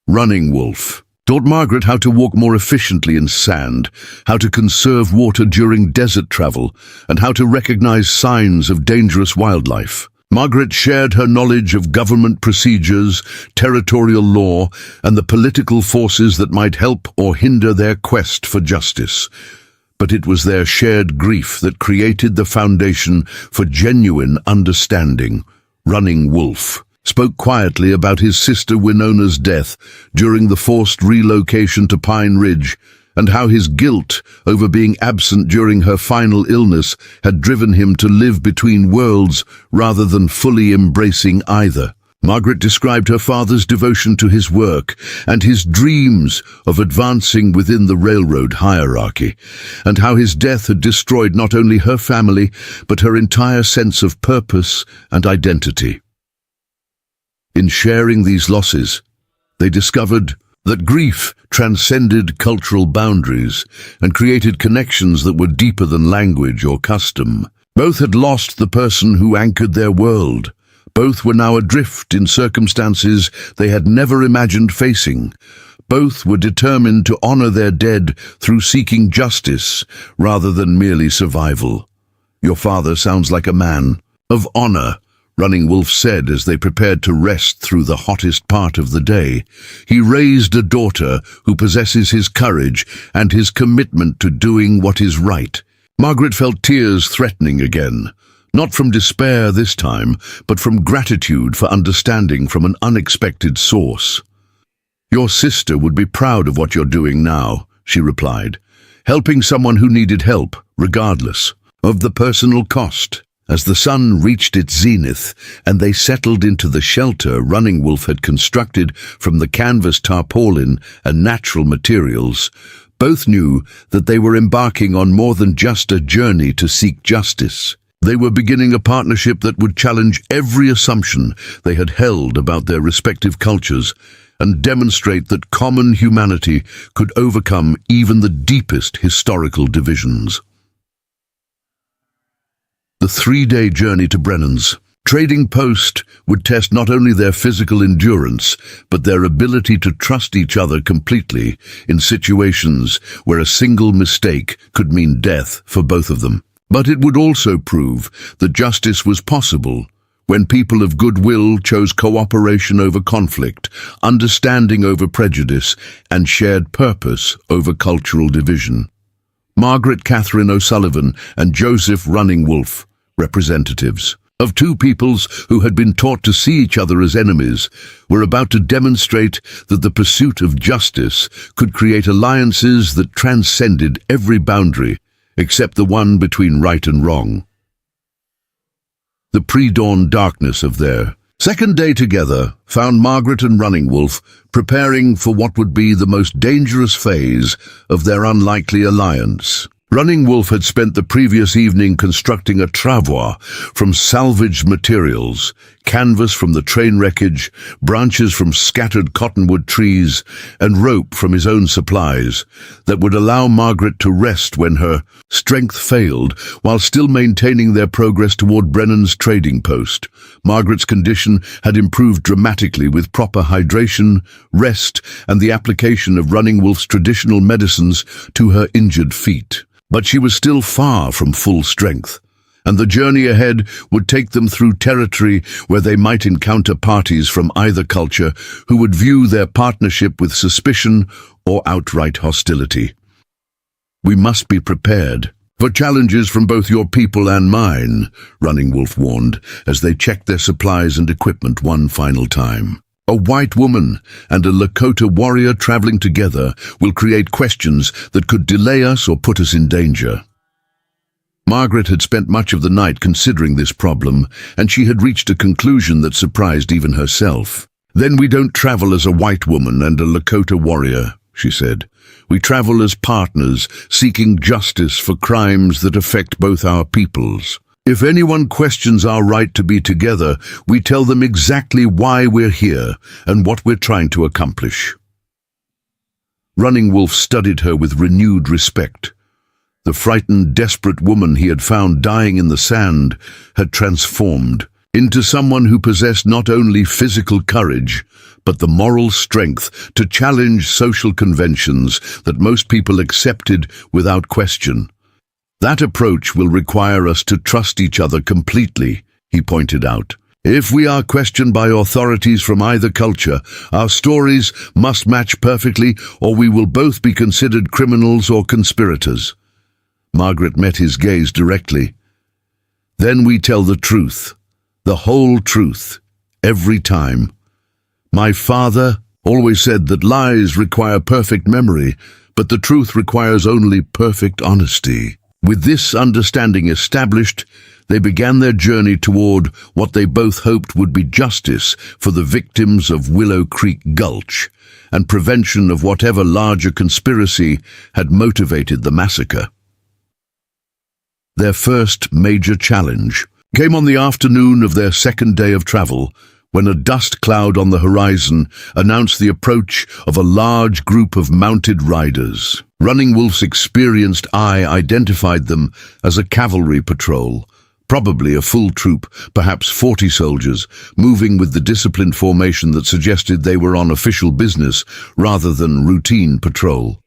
Running Wolf taught Margaret how to walk more efficiently in sand, how to conserve water during desert travel, and how to recognize signs of dangerous wildlife. Margaret shared her knowledge of government procedures, territorial law, and the political forces that might help or hinder their quest for justice. But it was their shared grief that created the foundation for genuine understanding. Running Wolf spoke quietly about his sister Winona's death during the forced relocation to Pine Ridge, and how his guilt over being absent during her final illness had driven him to live between worlds rather than fully embracing either. Margaret described her father's devotion to his work and his dreams of advancing within the railroad hierarchy, and how his death had destroyed not only her family, but her entire sense of purpose and identity. In sharing these losses, they discovered that grief transcended cultural boundaries and created connections that were deeper than language or custom. Both had lost the person who anchored their world. Both were now adrift in circumstances they had never imagined facing. Both were determined to honor their dead through seeking justice rather than merely survival. "Your father sounds like a man of honor," Running Wolf said as they prepared to rest through the hottest part of the day. "He raised a daughter who possesses his courage and his commitment to doing what is right." Margaret felt tears threatening again, not from despair this time, but from gratitude for understanding from an unexpected source. "Your sister would be proud of what you're doing now," she replied, "helping someone who needed help, regardless of the personal cost." As the sun reached its zenith and they settled into the shelter Running Wolf had constructed from the canvas tarpaulin and natural materials, both knew that they were embarking on more than just a journey to seek justice. They were beginning a partnership that would challenge every assumption they had held about their respective cultures and demonstrate that common humanity could overcome even the deepest historical divisions. The 3-day journey to Brennan's trading post would test not only their physical endurance, but their ability to trust each other completely in situations where a single mistake could mean death for both of them. But it would also prove that justice was possible when people of goodwill chose cooperation over conflict, understanding over prejudice, and shared purpose over cultural division. Margaret Catherine O'Sullivan and Joseph Running Wolf, representatives of two peoples who had been taught to see each other as enemies, were about to demonstrate that the pursuit of justice could create alliances that transcended every boundary except the one between right and wrong. The pre-dawn darkness of their second day together found Margaret and Running Wolf preparing for what would be the most dangerous phase of their unlikely alliance. Running Wolf had spent the previous evening constructing a travois from salvaged materials, canvas from the train wreckage, branches from scattered cottonwood trees, and rope from his own supplies that would allow Margaret to rest when her strength failed, while still maintaining their progress toward Brennan's trading post. Margaret's condition had improved dramatically with proper hydration, rest, and the application of Running Wolf's traditional medicines to her injured feet. But she was still far from full strength, and the journey ahead would take them through territory where they might encounter parties from either culture who would view their partnership with suspicion or outright hostility. "We must be prepared for challenges from both your people and mine," Running Wolf warned as they checked their supplies and equipment one final time. "A white woman and a Lakota warrior traveling together will create questions that could delay us or put us in danger." Margaret had spent much of the night considering this problem, and she had reached a conclusion that surprised even herself. "Then we don't travel as a white woman and a Lakota warrior," she said. "We travel as partners, seeking justice for crimes that affect both our peoples. If anyone questions our right to be together, we tell them exactly why we're here and what we're trying to accomplish." Running Wolf studied her with renewed respect. The frightened, desperate woman he had found dying in the sand had transformed into someone who possessed not only physical courage, but the moral strength to challenge social conventions that most people accepted without question. "That approach will require us to trust each other completely," he pointed out. "If we are questioned by authorities from either culture, our stories must match perfectly, or we will both be considered criminals or conspirators." Margaret met his gaze directly. "Then we tell the truth, the whole truth, every time. My father always said that lies require perfect memory, but the truth requires only perfect honesty." With this understanding established, they began their journey toward what they both hoped would be justice for the victims of Willow Creek Gulch and prevention of whatever larger conspiracy had motivated the massacre. Their first major challenge came on the afternoon of their second day of travel, when a dust cloud on the horizon announced the approach of a large group of mounted riders. Running Wolf's experienced eye identified them as a cavalry patrol, probably a full troop, perhaps 40 soldiers, moving with the disciplined formation that suggested they were on official business rather than routine patrol.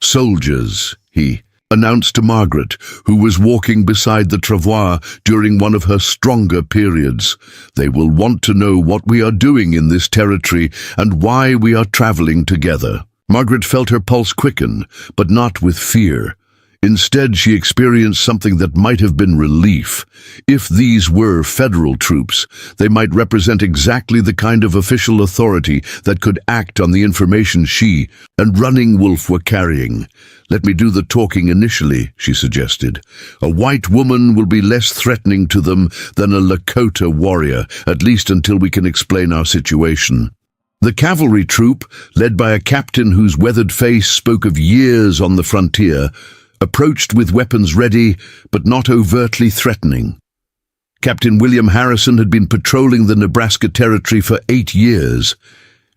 "Soldiers," he announced to Margaret, who was walking beside the travois during one of her stronger periods. "They will want to know what we are doing in this territory and why we are traveling together." Margaret felt her pulse quicken, but not with fear. Instead, she experienced something that might have been relief. If these were federal troops, they might represent exactly the kind of official authority that could act on the information she and Running Wolf were carrying. "Let me do the talking initially," she suggested. "A white woman will be less threatening to them than a Lakota warrior, at least until we can explain our situation." The cavalry troop, led by a captain whose weathered face spoke of years on the frontier, approached with weapons ready, but not overtly threatening. Captain William Harrison had been patrolling the Nebraska Territory for 8 years,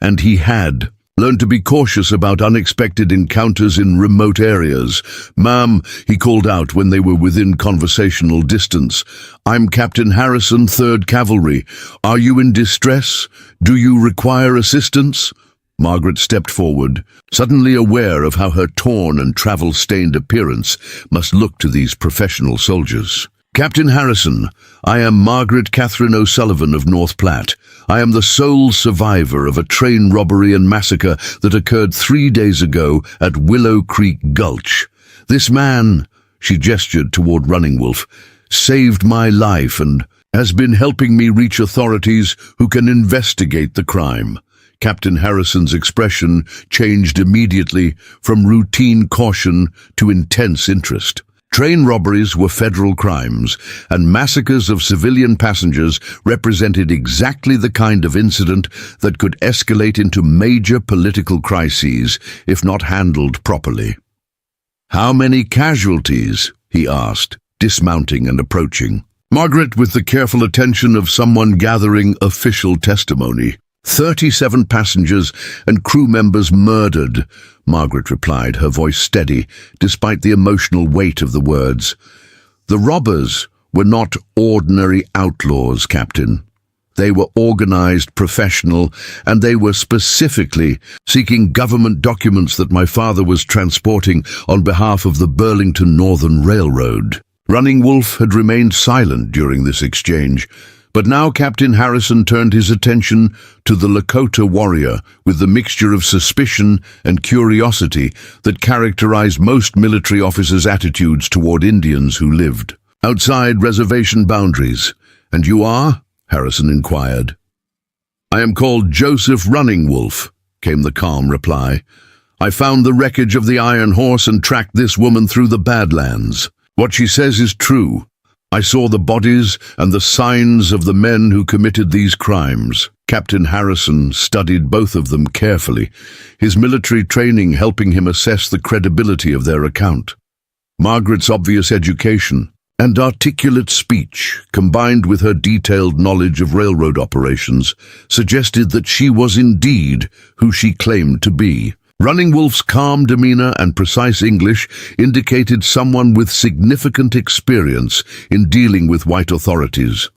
and he had learned to be cautious about unexpected encounters in remote areas. "Ma'am," he called out when they were within conversational distance, "I'm Captain Harrison, 3rd Cavalry. Are you in distress? Do you require assistance?" Margaret stepped forward, suddenly aware of how her torn and travel-stained appearance must look to these professional soldiers. "Captain Harrison, I am Margaret Catherine O'Sullivan of North Platte. I am the sole survivor of a train robbery and massacre that occurred 3 days ago at Willow Creek Gulch. This man," she gestured toward Running Wolf, "saved my life and has been helping me reach authorities who can investigate the crime." Captain Harrison's expression changed immediately from routine caution to intense interest. Train robberies were federal crimes, and massacres of civilian passengers represented exactly the kind of incident that could escalate into major political crises if not handled properly. "How many casualties?" he asked, dismounting and approaching. Margaret, with the careful attention of someone gathering official testimony. 37 passengers and crew members murdered, Margaret replied, her voice steady, despite the emotional weight of the words. The robbers were not ordinary outlaws, Captain. They were organized, professional, and they were specifically seeking government documents that my father was transporting on behalf of the Burlington Northern Railroad. Running Wolf had remained silent during this exchange, but now Captain Harrison turned his attention to the Lakota warrior with the mixture of suspicion and curiosity that characterized most military officers' attitudes toward Indians who lived outside reservation boundaries. "And you are?" Harrison inquired. "I am called Joseph Running Wolf," came the calm reply. "I found the wreckage of the Iron Horse and tracked this woman through the Badlands. What she says is true. I saw the bodies and the signs of the men who committed these crimes." Captain Harrison studied both of them carefully, his military training helping him assess the credibility of their account. Margaret's obvious education and articulate speech, combined with her detailed knowledge of railroad operations, suggested that she was indeed who she claimed to be. Running Wolf's calm demeanor and precise English indicated someone with significant experience in dealing with white authorities.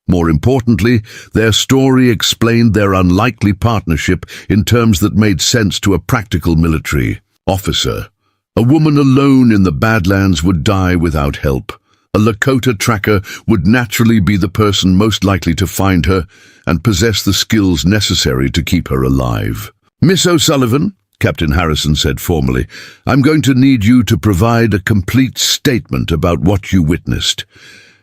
More importantly, their story explained their unlikely partnership in terms that made sense to a practical military officer. A woman alone in the Badlands would die without help. A Lakota tracker would naturally be the person most likely to find her and possess the skills necessary to keep her alive. "Miss O'Sullivan," Captain Harrison said formally, "I'm going to need you to provide a complete statement about what you witnessed.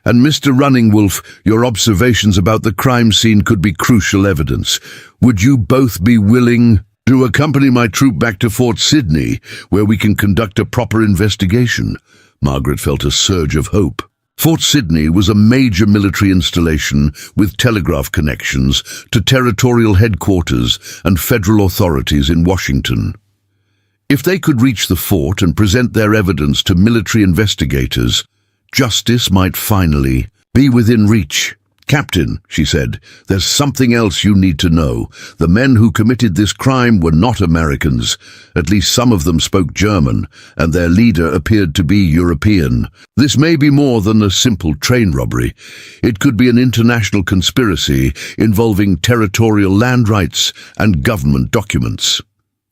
And Mr. Running Wolf, your observations about the crime scene could be crucial evidence. Would you both be willing to accompany my troop back to Fort Sydney, where we can conduct a proper investigation?" Margaret felt a surge of hope. Fort Sydney was a major military installation with telegraph connections to territorial headquarters and federal authorities in Washington. If they could reach the fort and present their evidence to military investigators, justice might finally be within reach. "Captain," she said, "there's something else you need to know. The men who committed this crime were not Americans. At least some of them spoke German, and their leader appeared to be European. This may be more than a simple train robbery. It could be an international conspiracy involving territorial land rights and government documents."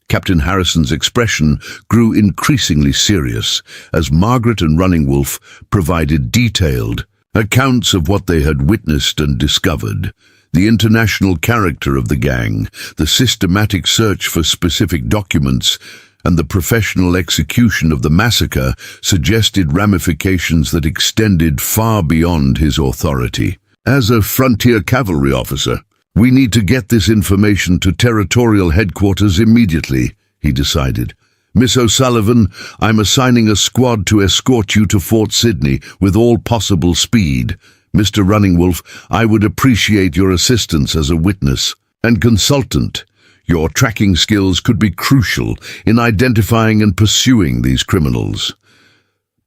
Captain Harrison's expression grew increasingly serious as Margaret and Running Wolf provided detailed accounts of what they had witnessed and discovered. The international character of the gang, the systematic search for specific documents, and the professional execution of the massacre suggested ramifications that extended far beyond his authority. "As a frontier cavalry officer, we need to get this information to territorial headquarters immediately," he decided. "Miss O'Sullivan, I'm assigning a squad to escort you to Fort Sydney with all possible speed. Mr. Running Wolf, I would appreciate your assistance as a witness and consultant. Your tracking skills could be crucial in identifying and pursuing these criminals."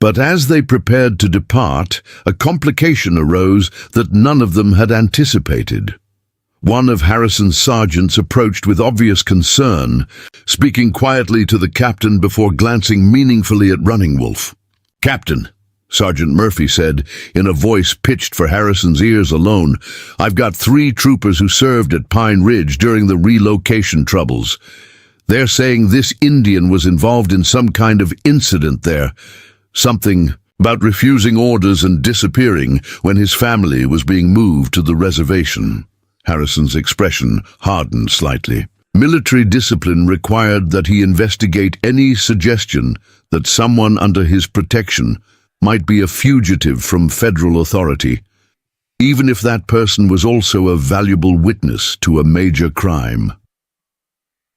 But as they prepared to depart, a complication arose that none of them had anticipated. One of Harrison's sergeants approached with obvious concern, speaking quietly to the captain before glancing meaningfully at Running Wolf. "Captain," Sergeant Murphy said, in a voice pitched for Harrison's ears alone, "I've got 3 troopers who served at Pine Ridge during the relocation troubles. They're saying this Indian was involved in some kind of incident there, something about refusing orders and disappearing when his family was being moved to the reservation." Harrison's expression hardened slightly. Military discipline required that he investigate any suggestion that someone under his protection might be a fugitive from federal authority, even if that person was also a valuable witness to a major crime.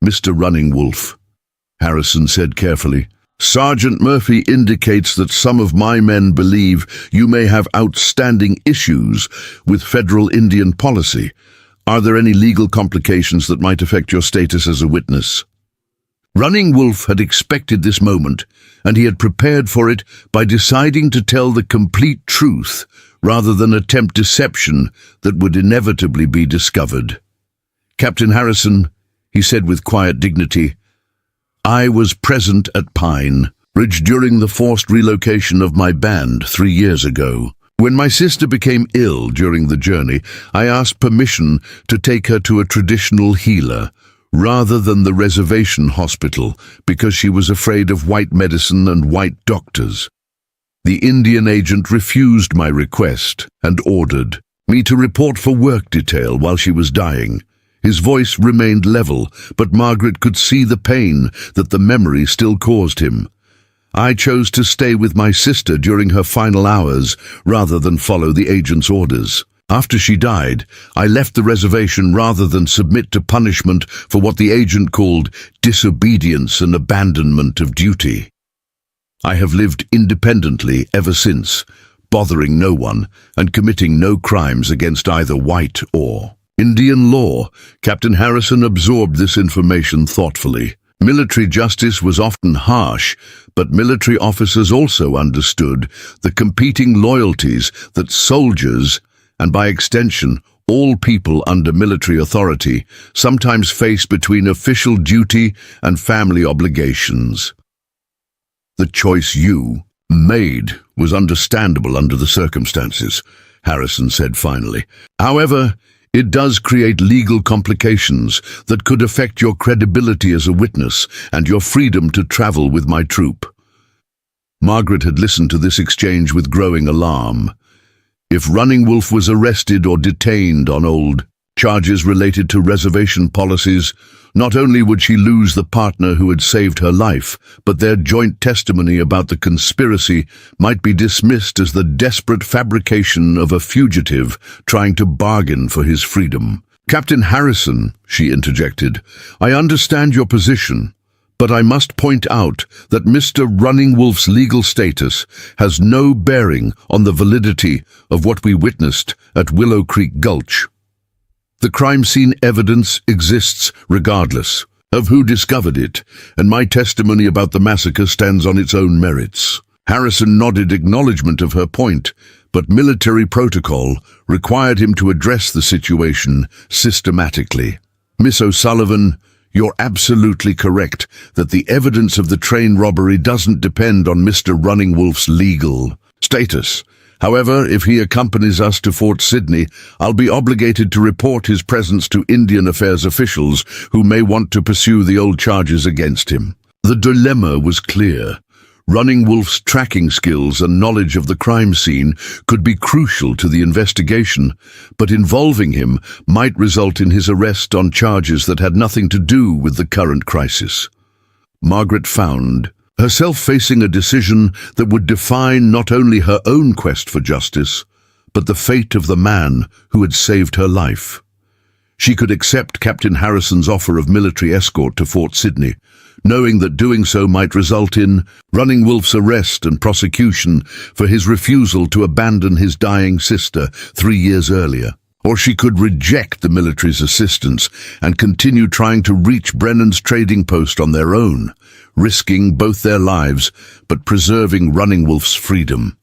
"Mr. Running Wolf," Harrison said carefully, "Sergeant Murphy indicates that some of my men believe you may have outstanding issues with federal Indian policy. Are there any legal complications that might affect your status as a witness?" Running Wolf had expected this moment, and he had prepared for it by deciding to tell the complete truth rather than attempt deception that would inevitably be discovered. "Captain Harrison," he said with quiet dignity, "I was present at Pine Ridge during the forced relocation of my band 3 years ago. When my sister became ill during the journey, I asked permission to take her to a traditional healer rather than the reservation hospital because she was afraid of white medicine and white doctors. The Indian agent refused my request and ordered me to report for work detail while she was dying. His voice remained level, but Margaret could see the pain that the memory still caused him. I chose to stay with my sister during her final hours rather than follow the agent's orders. After she died, I left the reservation rather than submit to punishment for what the agent called disobedience and abandonment of duty. I have lived independently ever since, bothering no one and committing no crimes against either white or Indian law." Captain Harrison absorbed this information thoughtfully. Military justice was often harsh, but military officers also understood the competing loyalties that soldiers, and by extension all people under military authority, sometimes face between official duty and family obligations. "The choice you made was understandable under the circumstances," Harrison said finally. "However, it does create legal complications that could affect your credibility as a witness and your freedom to travel with my troop." Margaret had listened to this exchange with growing alarm. If Running Wolf was arrested or detained on old charges related to reservation policies, not only would she lose the partner who had saved her life, but their joint testimony about the conspiracy might be dismissed as the desperate fabrication of a fugitive trying to bargain for his freedom. "Captain Harrison," she interjected, "I understand your position, but I must point out that Mr. Running Wolf's legal status has no bearing on the validity of what we witnessed at Willow Creek Gulch. The crime scene evidence exists regardless of who discovered it, and my testimony about the massacre stands on its own merits." Harrison nodded acknowledgement of her point, but military protocol required him to address the situation systematically. "Miss O'Sullivan, you're absolutely correct that the evidence of the train robbery doesn't depend on Mr. Running Wolf's legal status. However, if he accompanies us to Fort Sydney, I'll be obligated to report his presence to Indian Affairs officials who may want to pursue the old charges against him." The dilemma was clear. Running Wolf's tracking skills and knowledge of the crime scene could be crucial to the investigation, but involving him might result in his arrest on charges that had nothing to do with the current crisis. Margaret found herself facing a decision that would define not only her own quest for justice, but the fate of the man who had saved her life. She could accept Captain Harrison's offer of military escort to Fort Sydney, knowing that doing so might result in Running Wolf's arrest and prosecution for his refusal to abandon his dying sister 3 years earlier. Or she could reject the military's assistance and continue trying to reach Brennan's trading post on their own, risking both their lives but preserving Running Wolf's freedom.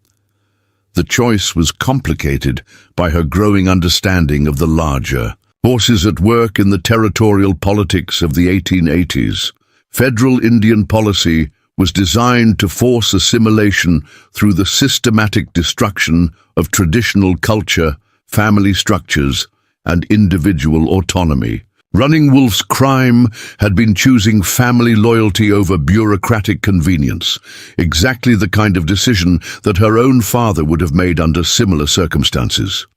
The choice was complicated by her growing understanding of the larger forces at work in the territorial politics of the 1880s. Federal Indian policy was designed to force assimilation through the systematic destruction of traditional culture, family structures, and individual autonomy. Running Wolf's crime had been choosing family loyalty over bureaucratic convenience, exactly the kind of decision that her own father would have made under similar circumstances.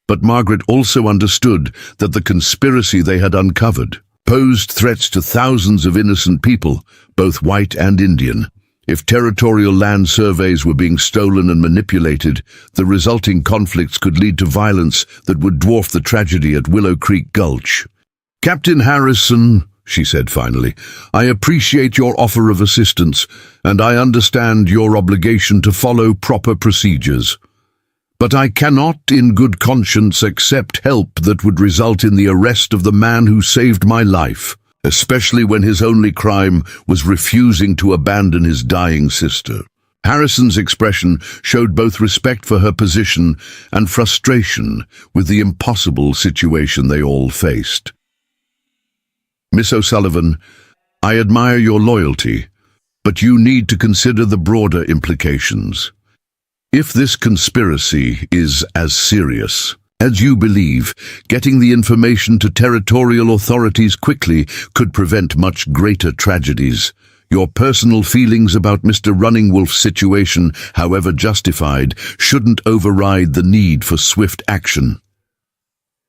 But Margaret also understood that the conspiracy they had uncovered posed threats to thousands of innocent people, both white and Indian. If territorial land surveys were being stolen and manipulated, the resulting conflicts could lead to violence that would dwarf the tragedy at Willow Creek Gulch. "Captain Harrison," she said finally, "I appreciate your offer of assistance, and I understand your obligation to follow proper procedures. But I cannot in good conscience accept help that would result in the arrest of the man who saved my life, especially when his only crime was refusing to abandon his dying sister." Harrison's expression showed both respect for her position and frustration with the impossible situation they all faced. "Miss O'Sullivan, I admire your loyalty, but you need to consider the broader implications. If this conspiracy is as serious as you believe, getting the information to territorial authorities quickly could prevent much greater tragedies. Your personal feelings about Mr. Running Wolf's situation, however justified, shouldn't override the need for swift action."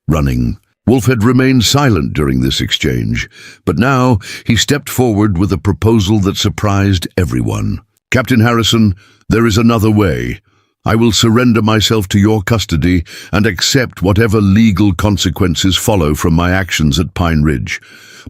Running Wolf had remained silent during this exchange, but now he stepped forward with a proposal that surprised everyone. "Captain Harrison, there is another way. I will surrender myself to your custody and accept whatever legal consequences follow from my actions at Pine Ridge,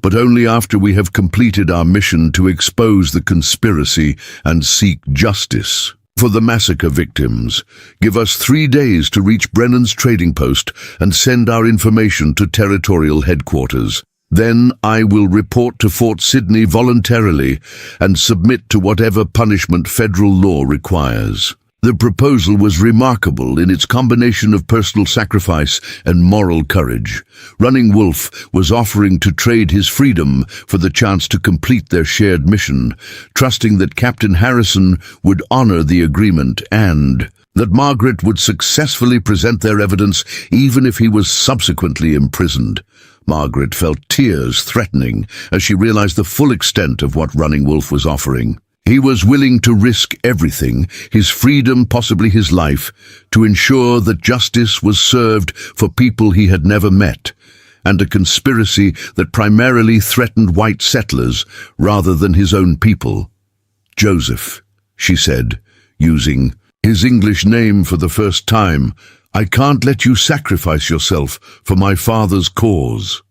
but only after we have completed our mission to expose the conspiracy and seek justice for the massacre victims. Give us 3 days to reach Brennan's trading post and send our information to territorial headquarters. Then I will report to Fort Sydney voluntarily and submit to whatever punishment federal law requires." The proposal was remarkable in its combination of personal sacrifice and moral courage. Running Wolf was offering to trade his freedom for the chance to complete their shared mission, trusting that Captain Harrison would honor the agreement and that Margaret would successfully present their evidence even if he was subsequently imprisoned. Margaret felt tears threatening as she realized the full extent of what Running Wolf was offering. He was willing to risk everything, his freedom, possibly his life, to ensure that justice was served for people he had never met, and a conspiracy that primarily threatened white settlers rather than his own people. "Joseph," she said, using his English name for the first time, "I can't let you sacrifice yourself for my father's cause."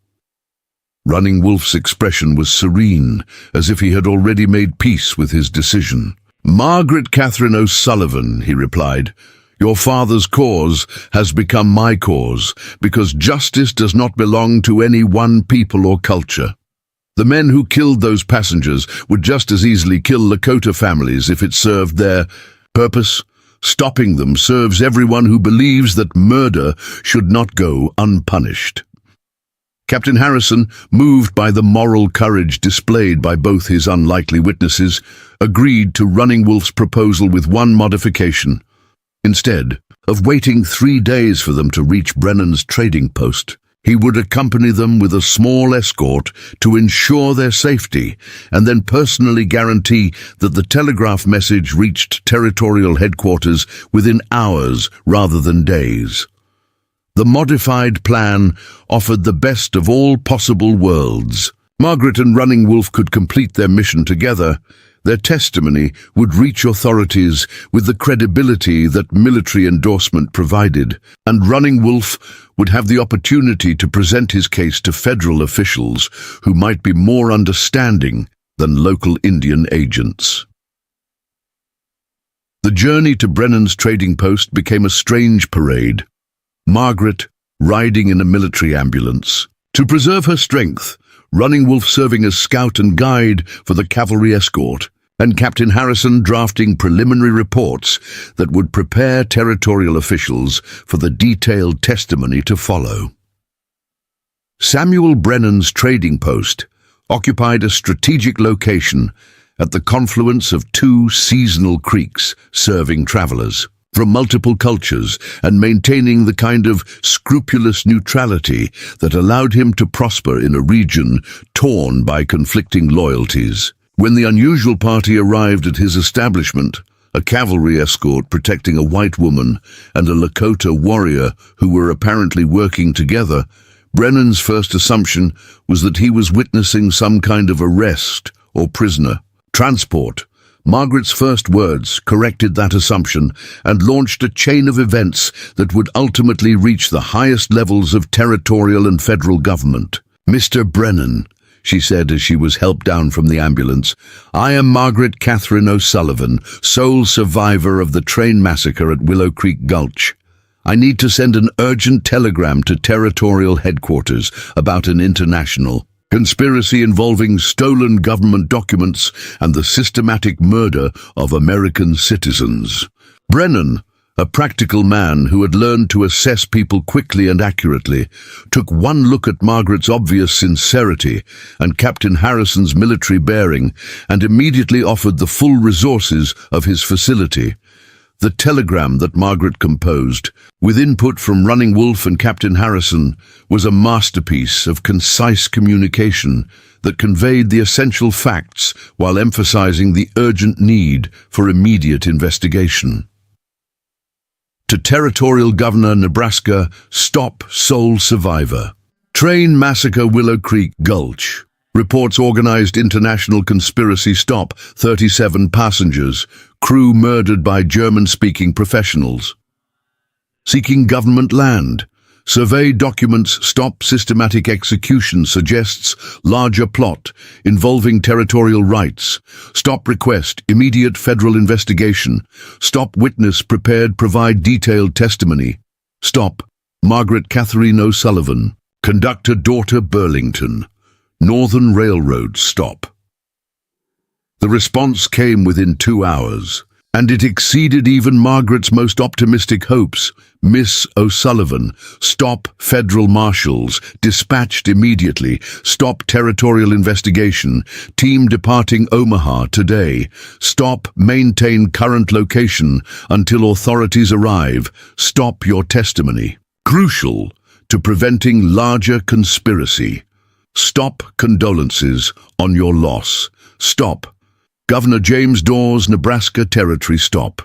Running Wolf's expression was serene, as if he had already made peace with his decision. "Margaret Catherine O'Sullivan," he replied, "your father's cause has become my cause, because justice does not belong to any one people or culture. The men who killed those passengers would just as easily kill Lakota families if it served their purpose. Stopping them serves everyone who believes that murder should not go unpunished." Captain Harrison, moved by the moral courage displayed by both his unlikely witnesses, agreed to Running Wolf's proposal with one modification. Instead of waiting 3 days for them to reach Brennan's trading post, he would accompany them with a small escort to ensure their safety and then personally guarantee that the telegraph message reached territorial headquarters within hours rather than days. The modified plan offered the best of all possible worlds. Margaret and Running Wolf could complete their mission together. Their testimony would reach authorities with the credibility that military endorsement provided, and Running Wolf would have the opportunity to present his case to federal officials who might be more understanding than local Indian agents. The journey to Brennan's trading post became a strange parade. Margaret riding in a military ambulance. To preserve her strength, Running Wolf serving as scout and guide for the cavalry escort, and Captain Harrison drafting preliminary reports that would prepare territorial officials for the detailed testimony to follow. Samuel Brennan's trading post occupied a strategic location at the confluence of 2 seasonal creeks serving travelers from multiple cultures and maintaining the kind of scrupulous neutrality that allowed him to prosper in a region torn by conflicting loyalties. When the unusual party arrived at his establishment, a cavalry escort protecting a white woman and a Lakota warrior who were apparently working together, Brennan's first assumption was that he was witnessing some kind of arrest or prisoner transport. Margaret's first words corrected that assumption and launched a chain of events that would ultimately reach the highest levels of territorial and federal government. "Mr. Brennan," she said as she was helped down from the ambulance, "I am Margaret Catherine O'Sullivan, sole survivor of the train massacre at Willow Creek Gulch. I need to send an urgent telegram to territorial headquarters about an international conspiracy involving stolen government documents and the systematic murder of American citizens. Brennan, a practical man who had learned to assess people quickly and accurately, took one look at Margaret's obvious sincerity and Captain Harrison's military bearing and immediately offered the full resources of his facility. The telegram that Margaret composed, with input from Running Wolf and Captain Harrison, was a masterpiece of concise communication that conveyed the essential facts while emphasizing the urgent need for immediate investigation. To Territorial Governor, Nebraska, stop sole survivor. Train massacre Willow Creek Gulch. Reports organized international conspiracy stop 37 passengers, crew murdered by German-speaking professionals. Seeking government land. Survey documents stop systematic execution suggests larger plot involving territorial rights. Stop request immediate federal investigation. Stop witness prepared provide detailed testimony. Stop Margaret Catherine O'Sullivan. Conductor daughter Burlington. Northern Railroad stop. The response came within 2 hours, and it exceeded even Margaret's most optimistic hopes. Miss O'Sullivan, stop federal marshals, dispatched immediately, stop territorial investigation, team departing Omaha today, stop maintain current location until authorities arrive, stop your testimony. Crucial to preventing larger conspiracy. Stop condolences on your loss. Stop. Governor James Dawes, Nebraska Territory stop.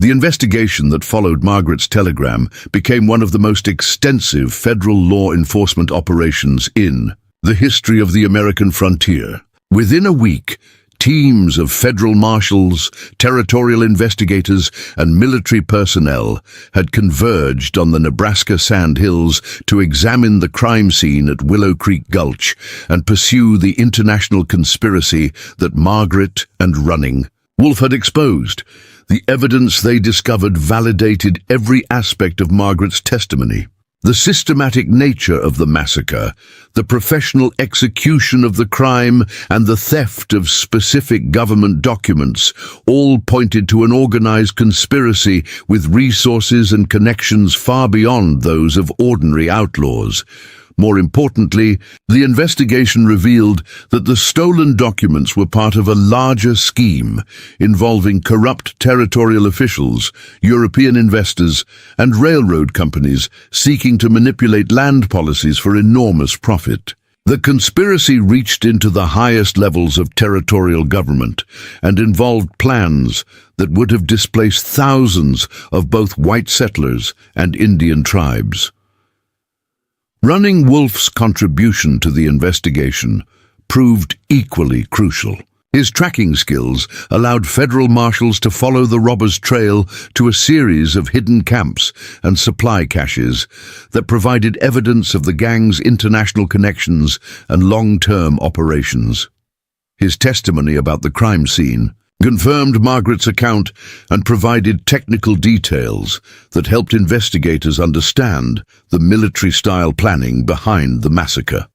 The investigation that followed Margaret's telegram became one of the most extensive federal law enforcement operations in the history of the American frontier. Within a week, teams of federal marshals, territorial investigators, and military personnel had converged on the Nebraska Sandhills to examine the crime scene at Willow Creek Gulch and pursue the international conspiracy that Margaret and Running Wolf had exposed. The evidence they discovered validated every aspect of Margaret's testimony. The systematic nature of the massacre, the professional execution of the crime, and the theft of specific government documents all pointed to an organized conspiracy with resources and connections far beyond those of ordinary outlaws. More importantly, the investigation revealed that the stolen documents were part of a larger scheme involving corrupt territorial officials, European investors, and railroad companies seeking to manipulate land policies for enormous profit. The conspiracy reached into the highest levels of territorial government and involved plans that would have displaced thousands of both white settlers and Indian tribes. Running Wolf's contribution to the investigation proved equally crucial. His tracking skills allowed federal marshals to follow the robbers' trail to a series of hidden camps and supply caches that provided evidence of the gang's international connections and long-term operations. His testimony about the crime scene confirmed Margaret's account and provided technical details that helped investigators understand the military-style planning behind the massacre.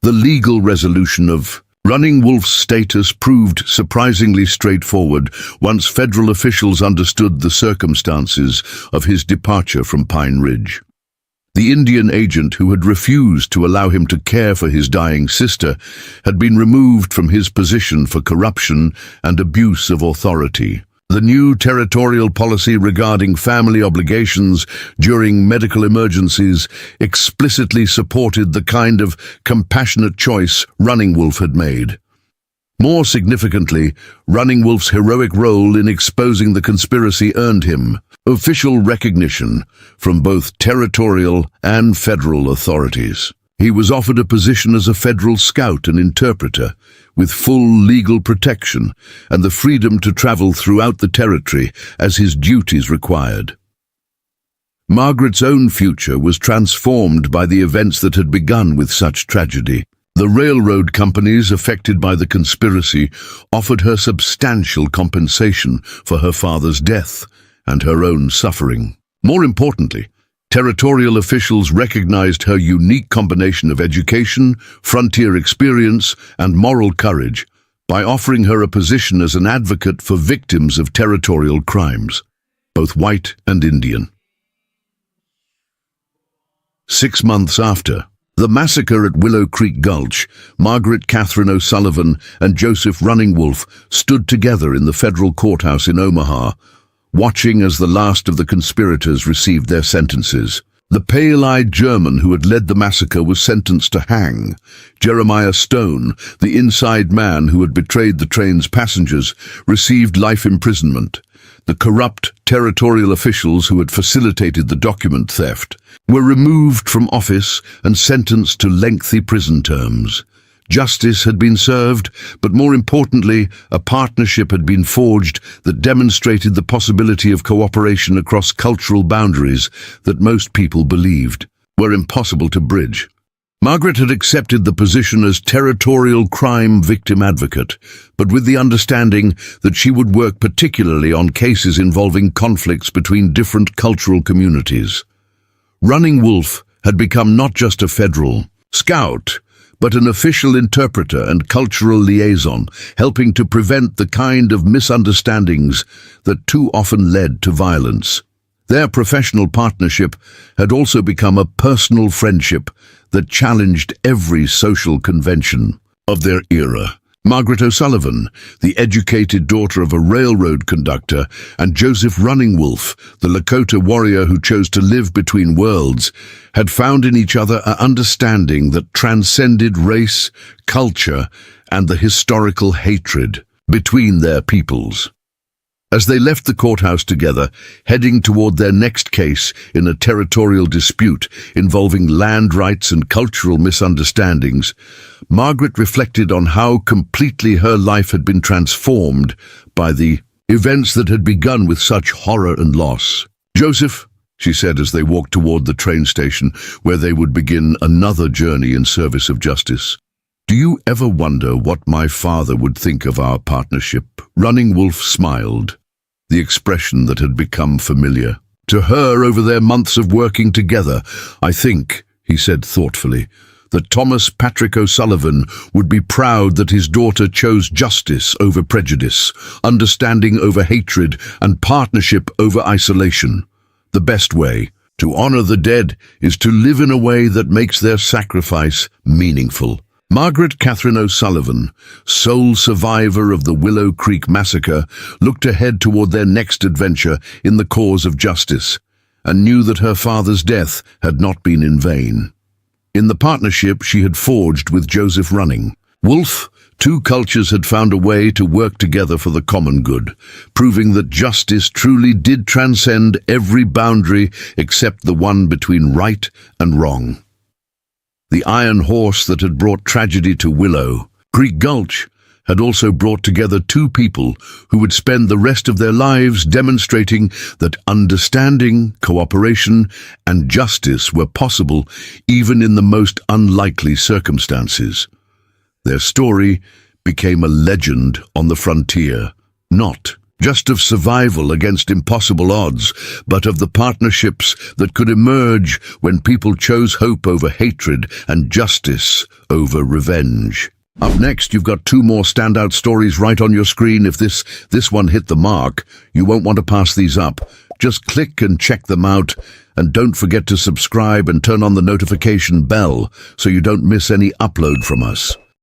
The legal resolution of Running Wolf's status proved surprisingly straightforward once federal officials understood the circumstances of his departure from Pine Ridge. The Indian agent who had refused to allow him to care for his dying sister had been removed from his position for corruption and abuse of authority. The new territorial policy regarding family obligations during medical emergencies explicitly supported the kind of compassionate choice Running Wolf had made. More significantly, Running Wolf's heroic role in exposing the conspiracy earned him official recognition from both territorial and federal authorities. He was offered a position as a federal scout and interpreter, with full legal protection and the freedom to travel throughout the territory as his duties required. Margaret's own future was transformed by the events that had begun with such tragedy. The railroad companies affected by the conspiracy offered her substantial compensation for her father's death and her own suffering. More importantly, Territorial officials recognized her unique combination of education, frontier experience, and moral courage by offering her a position as an advocate for victims of territorial crimes, both white and Indian. 6 months after the massacre at Willow Creek Gulch, Margaret Catherine O'Sullivan and Joseph Running Wolf stood together in the federal courthouse in Omaha, watching as the last of the conspirators received their sentences. The pale-eyed German who had led the massacre was sentenced to hang. Jeremiah Stone, the inside man who had betrayed the train's passengers, received life imprisonment. The corrupt territorial officials who had facilitated the document theft were removed from office and sentenced to lengthy prison terms. Justice had been served, but more importantly, a partnership had been forged that demonstrated the possibility of cooperation across cultural boundaries that most people believed were impossible to bridge. Margaret had accepted the position as territorial crime victim advocate, but with the understanding that she would work particularly on cases involving conflicts between different cultural communities. Running Wolf had become not just a federal scout, but an official interpreter and cultural liaison, helping to prevent the kind of misunderstandings that too often led to violence. Their professional partnership had also become a personal friendship that challenged every social convention of their era. Margaret O'Sullivan, the educated daughter of a railroad conductor, and Joseph Running Wolf, the Lakota warrior who chose to live between worlds, had found in each other an understanding that transcended race, culture, and the historical hatred between their peoples. As they left the courthouse together, heading toward their next case in a territorial dispute involving land rights and cultural misunderstandings, Margaret reflected on how completely her life had been transformed by the events that had begun with such horror and loss. "Joseph," she said as they walked toward the train station where they would begin another journey in service of justice, "do you ever wonder what my father would think of our partnership?" Running Wolf smiled, the expression that had become familiar to her over their months of working together. "I think," he said thoughtfully, "that Thomas Patrick O'Sullivan would be proud that his daughter chose justice over prejudice, understanding over hatred, and partnership over isolation. The best way to honor the dead is to live in a way that makes their sacrifice meaningful." Margaret Catherine O'Sullivan, sole survivor of the Willow Creek Massacre, looked ahead toward their next adventure in the cause of justice, and knew that her father's death had not been in vain. In the partnership she had forged with Joseph Running Wolf, two cultures had found a way to work together for the common good, proving that justice truly did transcend every boundary except the one between right and wrong. The iron horse that had brought tragedy to Willow Creek Gulch had also brought together two people who would spend the rest of their lives demonstrating that understanding, cooperation, and justice were possible even in the most unlikely circumstances. Their story became a legend on the frontier, not just of survival against impossible odds, but of the partnerships that could emerge when people chose hope over hatred and justice over revenge. Up next, you've got two more standout stories right on your screen. If this one hit the mark, you won't want to pass these up. Just click and check them out, and don't forget to subscribe and turn on the notification bell so you don't miss any upload from us.